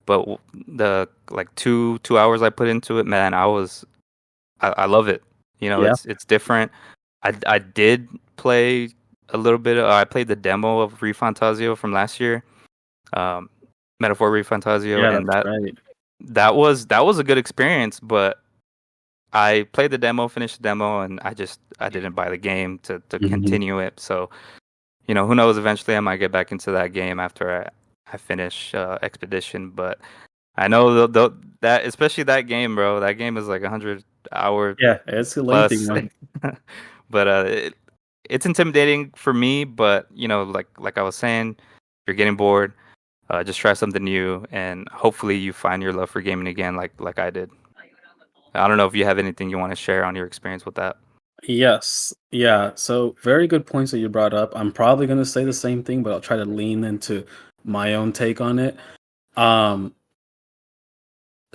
But the like two hours I put into it, man, I love it. It's different. I did play a little bit. I played the demo of ReFantazio from last year, Metaphor ReFantazio, and that was a good experience. But I played the demo, finished the demo, and I didn't buy the game to continue it. So, who knows? Eventually, I might get back into that game after I finish Expedition. But I know that especially that game, bro. That game is like 100 hours. Yeah, it's a lengthy one. But it's intimidating for me. But like I was saying, if you're getting bored, just try something new, and hopefully you find your love for gaming again, like I did. I don't know if you have anything you want to share on your experience with that. Yes. Yeah. So very good points that you brought up. I'm probably going to say the same thing, but I'll try to lean into my own take on it.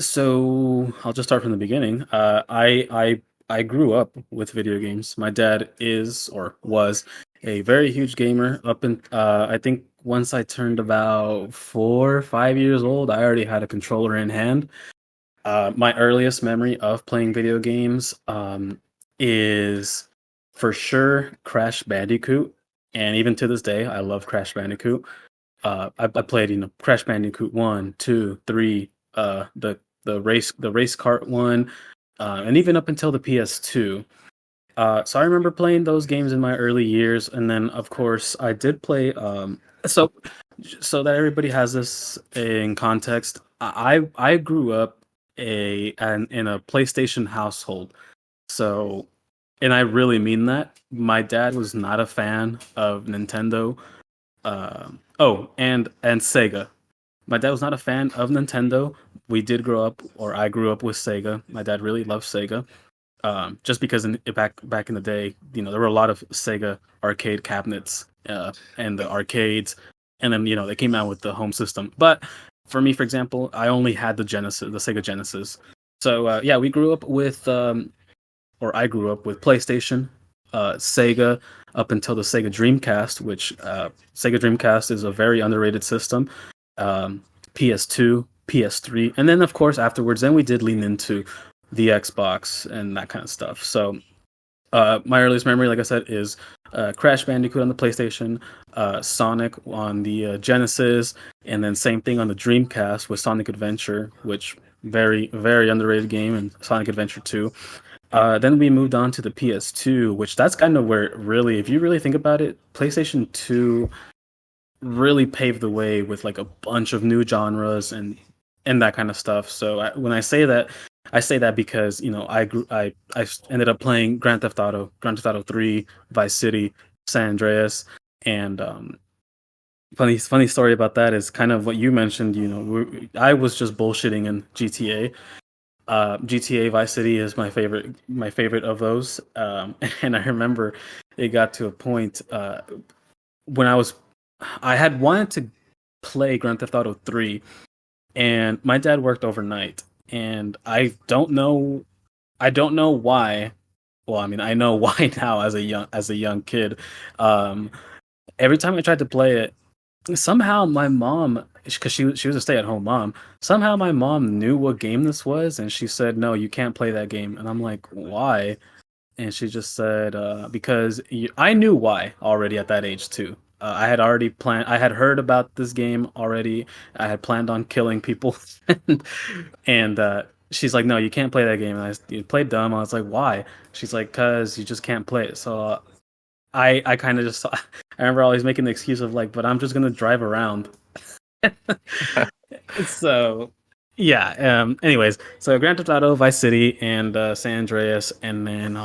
So I'll just start from the beginning. I grew up with video games. My dad is or was a very huge gamer. I think once I turned about 4 or 5 years old, I already had a controller in hand. My earliest memory of playing video games is for sure Crash Bandicoot, and even to this day, I love Crash Bandicoot. I played, Crash Bandicoot 1, 2, 3, the race kart one, and even up until the PS2. So I remember playing those games in my early years, and then of course I did play. So so that everybody has this in context, I grew up in a PlayStation household. So, and I really mean that. My dad was not a fan of Nintendo. And Sega. My dad was not a fan of Nintendo. We did grow up, or I grew up with Sega. My dad really loved Sega. Just because back in the day, there were a lot of Sega arcade cabinets and the arcades, and then they came out with the home system. But for me, for example, I only had the Sega Genesis. So yeah, we grew up with, or I grew up with PlayStation, Sega, up until the Sega Dreamcast, which Sega Dreamcast is a very underrated system. PS2, PS3, and then of course afterwards, then we did lean into the Xbox and that kind of stuff. So my earliest memory, like I said, is Crash Bandicoot on the PlayStation, Sonic on the Genesis, and then same thing on the Dreamcast with Sonic Adventure, which very, very underrated game, and Sonic Adventure 2. Then we moved on to the PS2, which that's kind of where really, if you really think about it, PlayStation 2 really paved the way with like a bunch of new genres and that kind of stuff. So when I say that, I say that because I ended up playing Grand Theft Auto 3, Vice City, San Andreas, and funny story about that is kind of what you mentioned. I was just bullshitting in GTA. GTA Vice City is my favorite of those. And I remember it got to a point when I had wanted to play Grand Theft Auto 3, and my dad worked overnight, and I don't know why. Well, I mean, I know why now as a young kid. Every time I tried to play it, somehow my mom, because she was a stay-at-home mom, somehow my mom knew what game this was, and she said, "No, you can't play that game." And I'm like, "Why?" And she just said, "Because I knew why already at that age too. I had already planned. I had heard about this game already. I had planned on killing people." and she's like, "No, you can't play that game." And you played dumb. I was like, "Why?" She's like, "Cause you just can't play it." So I kind of just I remember always making the excuse of like, "But I'm just gonna drive around." So yeah. Anyways, so Grand Theft Auto, Vice City, and San Andreas, and then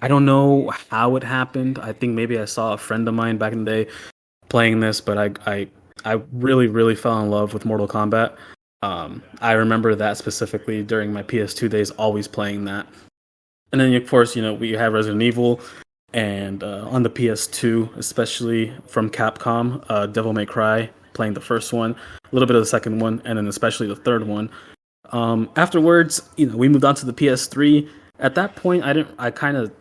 I don't know how it happened. I think maybe I saw a friend of mine back in the day playing this, but I really, really fell in love with Mortal Kombat. I remember that specifically during my PS2 days, always playing that. And then, of course, we have Resident Evil, and on the PS2, especially from Capcom, Devil May Cry, playing the first one, a little bit of the second one, and then especially the third one. Afterwards, we moved on to the PS3. At that point, I kind of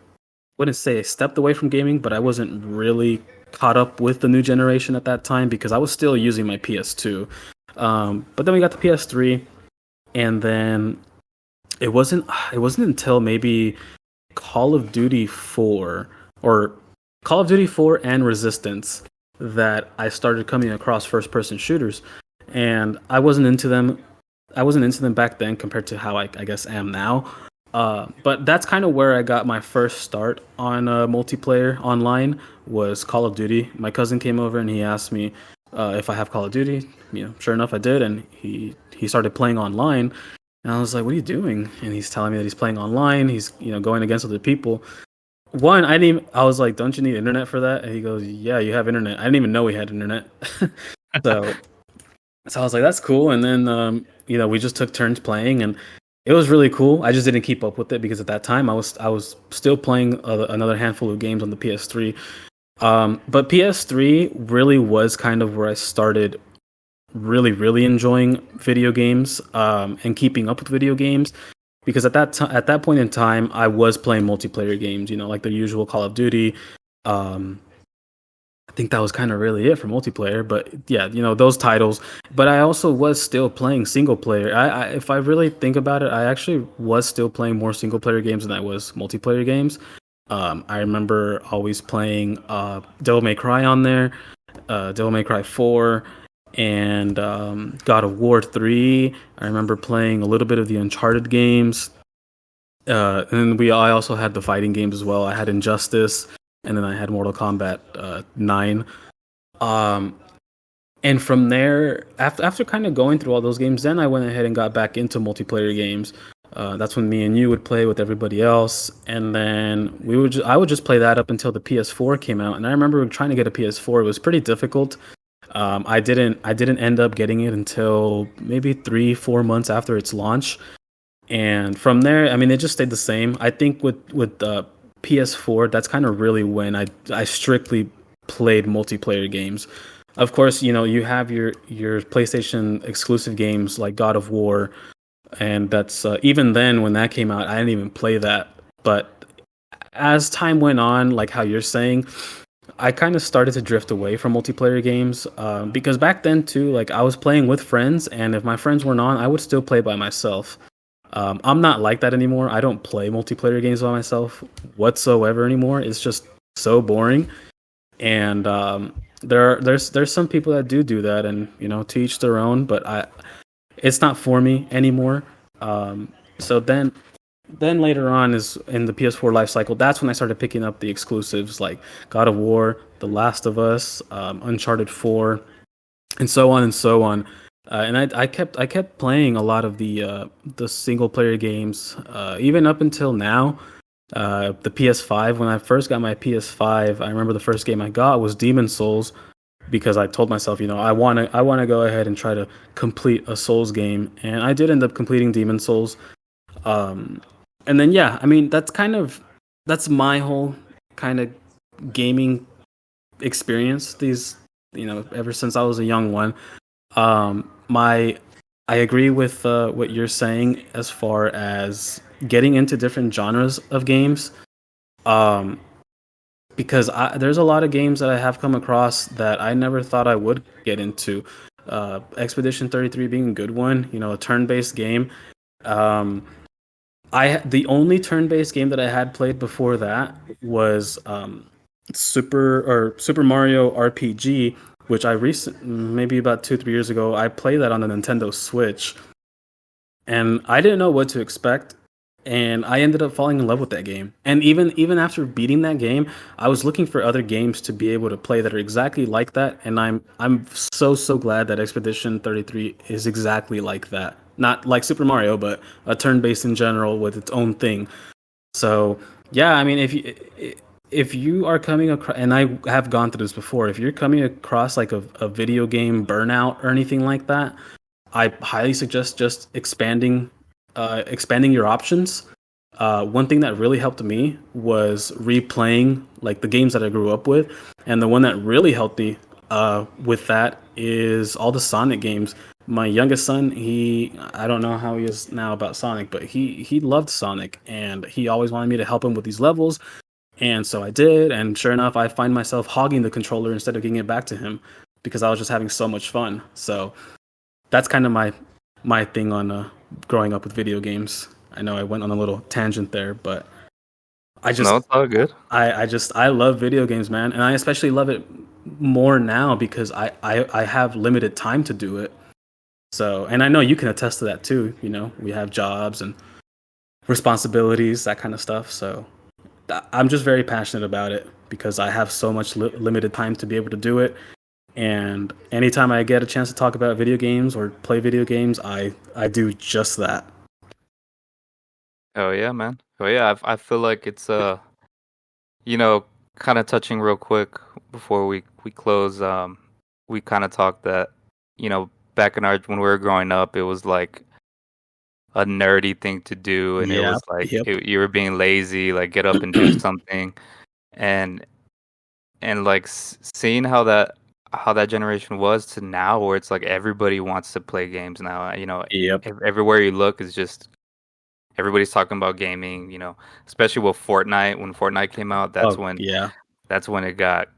wouldn't say I stepped away from gaming, but I wasn't really caught up with the new generation at that time because I was still using my PS2. But then we got the PS3, and then it wasn't until maybe Call of Duty 4 or Call of Duty 4 and Resistance that I started coming across first-person shooters, and I wasn't into them. I wasn't into them back then compared to how I guess I am now. But that's kind of where I got my first start on multiplayer online was Call of Duty. My cousin came over and he asked me if I have Call of Duty. Sure enough, I did, and he started playing online. And I was like, "What are you doing?" And he's telling me that he's playing online. He's going against other people. I was like, "Don't you need internet for that?" And he goes, "Yeah, you have internet." I didn't even know we had internet. so so I was like, "That's cool." And then we just took turns playing, and it was really cool. I just didn't keep up with it because at that time I was still playing another handful of games on the PS3. But PS3 really was kind of where I started really, really enjoying video games and keeping up with video games. Because at that point in time, I was playing multiplayer games, like the usual Call of Duty, Um, I think that was kind of really it for multiplayer. But yeah, those titles. But I also was still playing single player. If I really think about it, I actually was still playing more single player games than I was multiplayer games. I remember always playing Devil May Cry on there, Devil May Cry 4, and God of War 3. I remember playing a little bit of the Uncharted games. And I also had the fighting games as well. I had Injustice, and then I had Mortal Kombat 9. Um, and from there, after kind of going through all those games, then I went ahead and got back into multiplayer games. That's when me and you would play with everybody else, and then I would just play that up until the PS4 came out. And I remember trying to get a PS4; it was pretty difficult. I didn't end up getting it until maybe 3-4 months after its launch, and from there, I mean, it just stayed the same. I think with PS4, that's kind of really when I strictly played multiplayer games. Of course, you have your PlayStation exclusive games like God of War, and that's even then when that came out, I didn't even play that. But as time went on, like how you're saying, I kind of started to drift away from multiplayer games because back then too, like I was playing with friends, and if my friends weren't on, I would still play by myself. I'm not like that anymore. I don't play multiplayer games by myself whatsoever anymore. It's just so boring. And there's some people that do that, and to each their own. But it's not for me anymore. So then later on is in the PS4 life cycle. That's when I started picking up the exclusives like God of War, The Last of Us, Uncharted 4, and so on and so on. And I kept playing a lot of the single player games, even up until now. The PS5. When I first got my PS5, I remember the first game I got was Demon Souls because I told myself, I want to go ahead and try to complete a Souls game, and I did end up completing Demon Souls. Um, and then yeah, I mean that's my whole kind of gaming experience. These ever since I was a young one. My I agree with what you're saying as far as getting into different genres of games. Um, because there's a lot of games that I have come across that I never thought I would get into. Expedition 33 being a good one, a turn-based game. Um, the only turn-based game that I had played before that was Super Mario RPG, which maybe about 2-3 years ago I played that on the Nintendo Switch, and I didn't know what to expect, and I ended up falling in love with that game. And even after beating that game, I was looking for other games to be able to play that are exactly like that, and I'm so glad that Expedition 33 is exactly like that. Not like Super Mario, but a turn-based in general with its own thing. So yeah, I mean, if you are coming across, and I have gone through this before, if you're coming across like a video game burnout or anything like that, I highly suggest just expanding your options. One thing that really helped me was replaying like the games that I grew up with, and the one that really helped me with that is all the Sonic games. My youngest son, I don't know how he is now about Sonic, but he loved Sonic, and he always wanted me to help him with these levels, and so I did, and sure enough, I find myself hogging the controller instead of giving it back to him because I was just having so much fun. So that's kind of my thing on growing up with video games. I know I went on a little tangent there, but I just No, it's all good. I love video games, man, and I especially love it more now because I have limited time to do it. So, and I know you can attest to that too. We have jobs and responsibilities, that kind of stuff. So, I'm just very passionate about it because I have so much limited time to be able to do it. And anytime I get a chance to talk about video games or play video games, I do just that. Oh yeah, man. Oh yeah, I feel like it's you know, kind of touching real quick before we close. We kind of talked that back in our when we were growing up, it was like a nerdy thing to do, and it Yeah. was like Yep. you were being lazy, like get up and do something, and like seeing how that generation was to now, where it's like everybody wants to play games now. Yep. Everywhere you look is just everybody's talking about gaming. Especially with Fortnite. When Fortnite came out, that's Oh when yeah. that's when it got.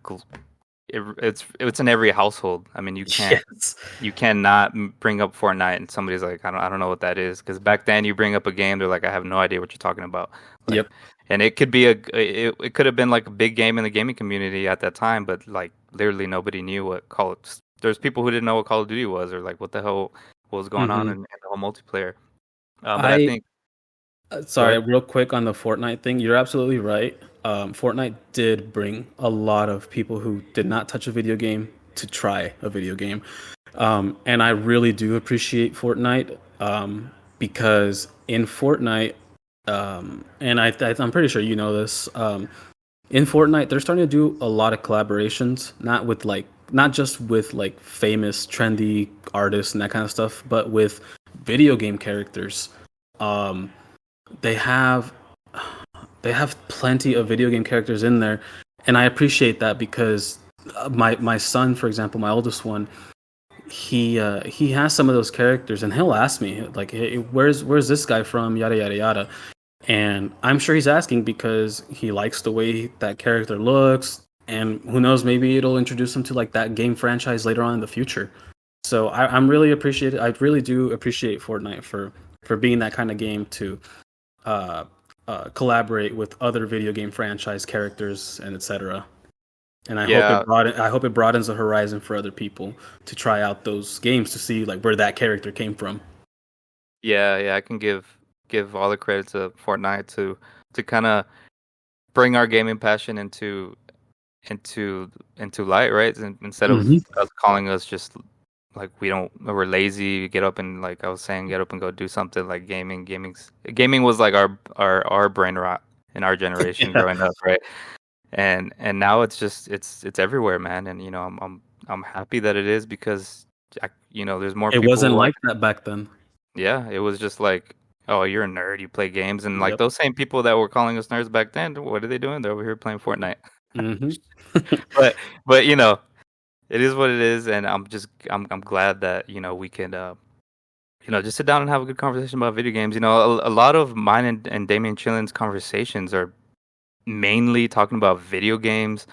It's in every household. I mean, Yes. you cannot bring up Fortnite and somebody's like, I don't know what that is, because back then you bring up a game, they're like, I have no idea what you're talking about. Like, Yep. and it could be it could have been like a big game in the gaming community at that time, but like literally nobody knew what Call. There's people who didn't know what Call of Duty was, or like what the hell was going on Hmm. in the whole multiplayer. But I I think, go Sorry, ahead. real quick on the Fortnite thing. You're absolutely right. Fortnite did bring a lot of people who did not touch a video game to try a video game. And I really do appreciate Fortnite because in Fortnite, I'm pretty sure you know this. In Fortnite, they're starting to do a lot of collaborations, not just with like famous trendy artists and that kind of stuff, but with video game characters. Um, they have they have plenty of video game characters in there, and I appreciate that because my son, for example, my oldest one, he has some of those characters, and he'll ask me like, "Hey, where's this guy from?" Yada yada yada, and I'm sure he's asking because he likes the way that character looks, and who knows, maybe it'll introduce him to like that game franchise later on in the future. So I'm really appreciated. I really do appreciate Fortnite for being that kind of game to uh, collaborate with other video game franchise characters and etc. And Yeah, I hope it broadens the horizon for other people to try out those games to see like where that character came from. yeah. I can give all the credit to Fortnite to kind of bring our gaming passion into light, right? Instead of Hmm. us calling us just like we're lazy, get up and like I was saying, get up and go do something like gaming was like our brain rot in our generation Yeah, growing up, right? And now it's just it's everywhere, man. And I'm happy that it is because there's more it people wasn't who like that back then. yeah, it was just like, oh, you're a nerd, you play games, and like Yep. those same people that were calling us nerds back then, what are they doing? They're over here playing Fortnite. Hmm. But it is what it is, and I'm glad that we can just sit down and have a good conversation about video games. A lot of mine and Damien Chillin's conversations are mainly talking about video games,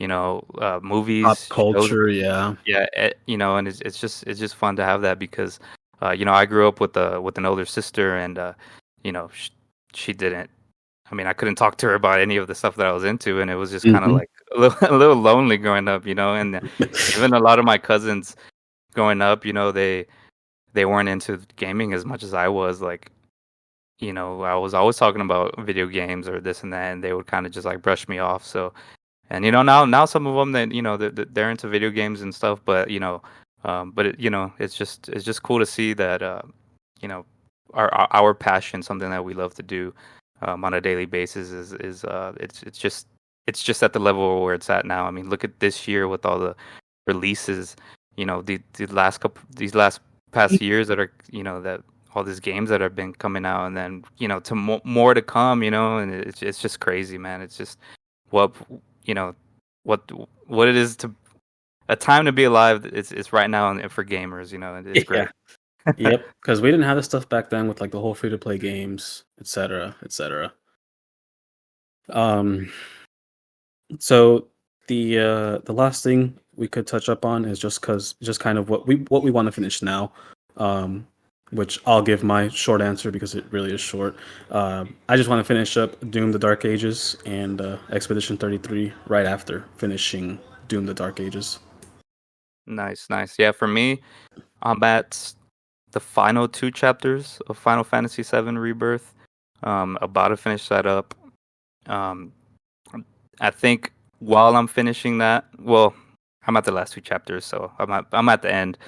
Pop movies, shows. culture, yeah. Yeah, and it's just fun to have that because I grew up with an older sister, and she didn't. I mean, I couldn't talk to her about any of the stuff that I was into, and it was just kind of Hmm. like a little lonely growing up, and even a lot of my cousins growing up, they weren't into gaming as much as I was. Like, I was always talking about video games or this and that, and they would kind of just like brush me off. So, and now some of them that they're into video games and stuff, but it's just cool to see that you know our passion, something that we love to do on a daily basis, is it's just at the level where it's at now. I mean, look at this year with all the releases, these last past years that are that all these games that have been coming out, and then to more to come, and it's just crazy, man. It's just what you know what what it is to a time to be alive. It's right now and for gamers, and it's Yeah. great. Yep. Because we didn't have this stuff back then with like the whole free to play games, etc., etc. Um, so the last thing we could touch up on is just kind of what we want to finish now. Um, which I'll give my short answer because it really is short. I just want to finish up Doom: The Dark Ages and Expedition 33 right after finishing Doom: The Dark Ages. Nice, nice. Yeah, for me, I'm at the final two chapters of Final Fantasy VII Rebirth. About to finish that up. Um, I think while I'm finishing that, well, I'm at the last two chapters, so I'm at the end.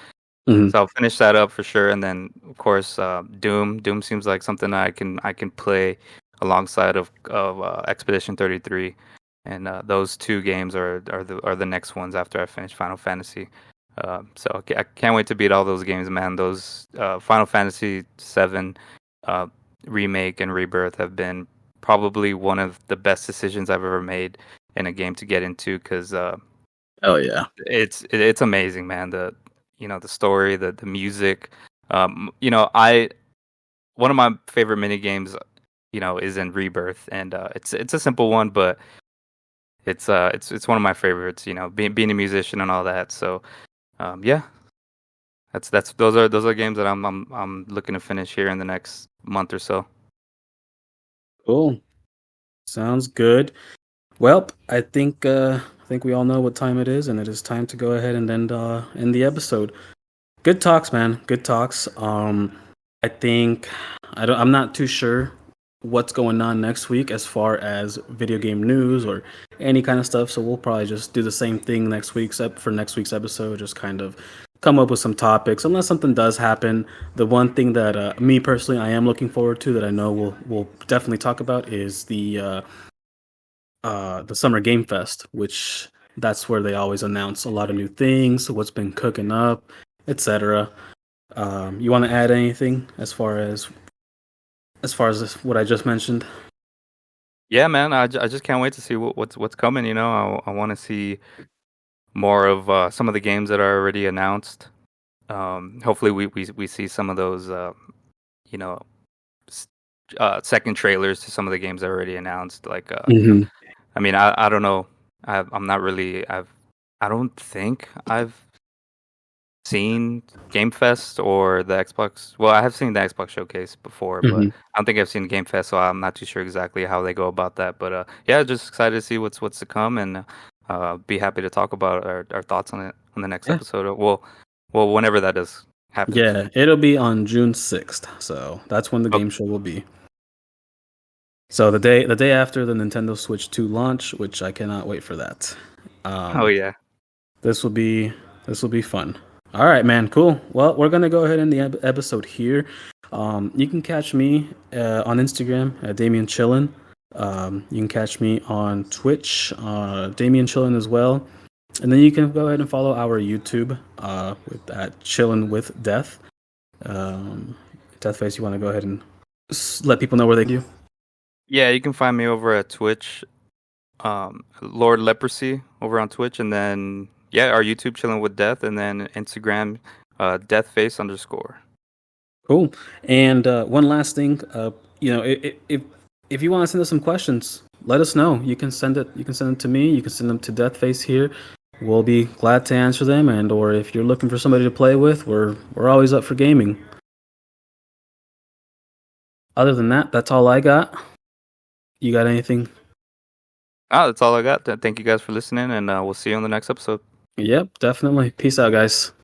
Mhm. So I'll finish that up for sure, and then of course Doom. Doom seems like something I can play alongside of Expedition 33, and those two games are the next ones after I finish Final Fantasy. So I can't wait to beat all those games, man. Those Final Fantasy 7 uh, remake and rebirth have been probably one of the best decisions I've ever made in a game to get into because Oh yeah. it's amazing, man. The story, the music. I one of my favorite mini games, is in Rebirth, and it's a simple one, but It's one of my favorites. Being a musician and all that. So yeah, that's those are games that I'm looking to finish here in the next month or so. Cool. Sounds good. Well, I think we all know what time it is, and it is time to go ahead and end the episode. Good talks, man. Good talks. I think I'm not too sure what's going on next week as far as video game news or any kind of stuff. So we'll probably just do the same thing for next week's episode. Just kind of come up with some topics, unless something does happen. The one thing that me personally I am looking forward to that I know we'll definitely talk about is the Summer Game Fest, which that's where they always announce a lot of new things, what's been cooking up, etc. You want to add anything as far as what I just mentioned? Yeah, man, I just can't wait to see what's coming. I want to see more of some of the games that are already announced. Hopefully, we see some of those, you know, second trailers to some of the games that are already announced. Like, Hmm. I mean, I don't know. I'm not really. I don't think I've seen Game Fest or the Xbox. Well, I have seen the Xbox showcase before, but Hmm. I don't think I've seen Game Fest, so I'm not too sure exactly how they go about that. But yeah, just excited to see what's to come, and be happy to talk about our thoughts on it on the next Yeah, episode. Well, whenever that is happens. yeah, it'll be on June 6th, so that's when the Okay. game show will be. So the day after the Nintendo Switch 2 launch, which I cannot wait for that. Oh Um, yeah. this will be this will be fun. All right, man. Cool. Well, we're gonna go ahead and end the episode here. You can catch me on Instagram at Damien Chillin. You can catch me on Twitch, Damien Chillin as well. And then you can go ahead and follow our YouTube with at Chillin with Death. Um, Deathface, you want to go ahead and let people know where they can. Yeah, you can find me over at Twitch, Lord Leprosy over on Twitch, and then yeah, our YouTube chilling with Death, and then Instagram, Deathface underscore. Cool. And one last thing, if you want to send us some questions, let us know. You can send it. You can send them to me. You can send them to Deathface here. We'll be glad to answer them. And or if you're looking for somebody to play with, we're always up for gaming. Other than that, that's all I got. You got anything? That's all I got. Thank you guys for listening, and we'll see you on the next episode. Yep, definitely. Peace out, guys.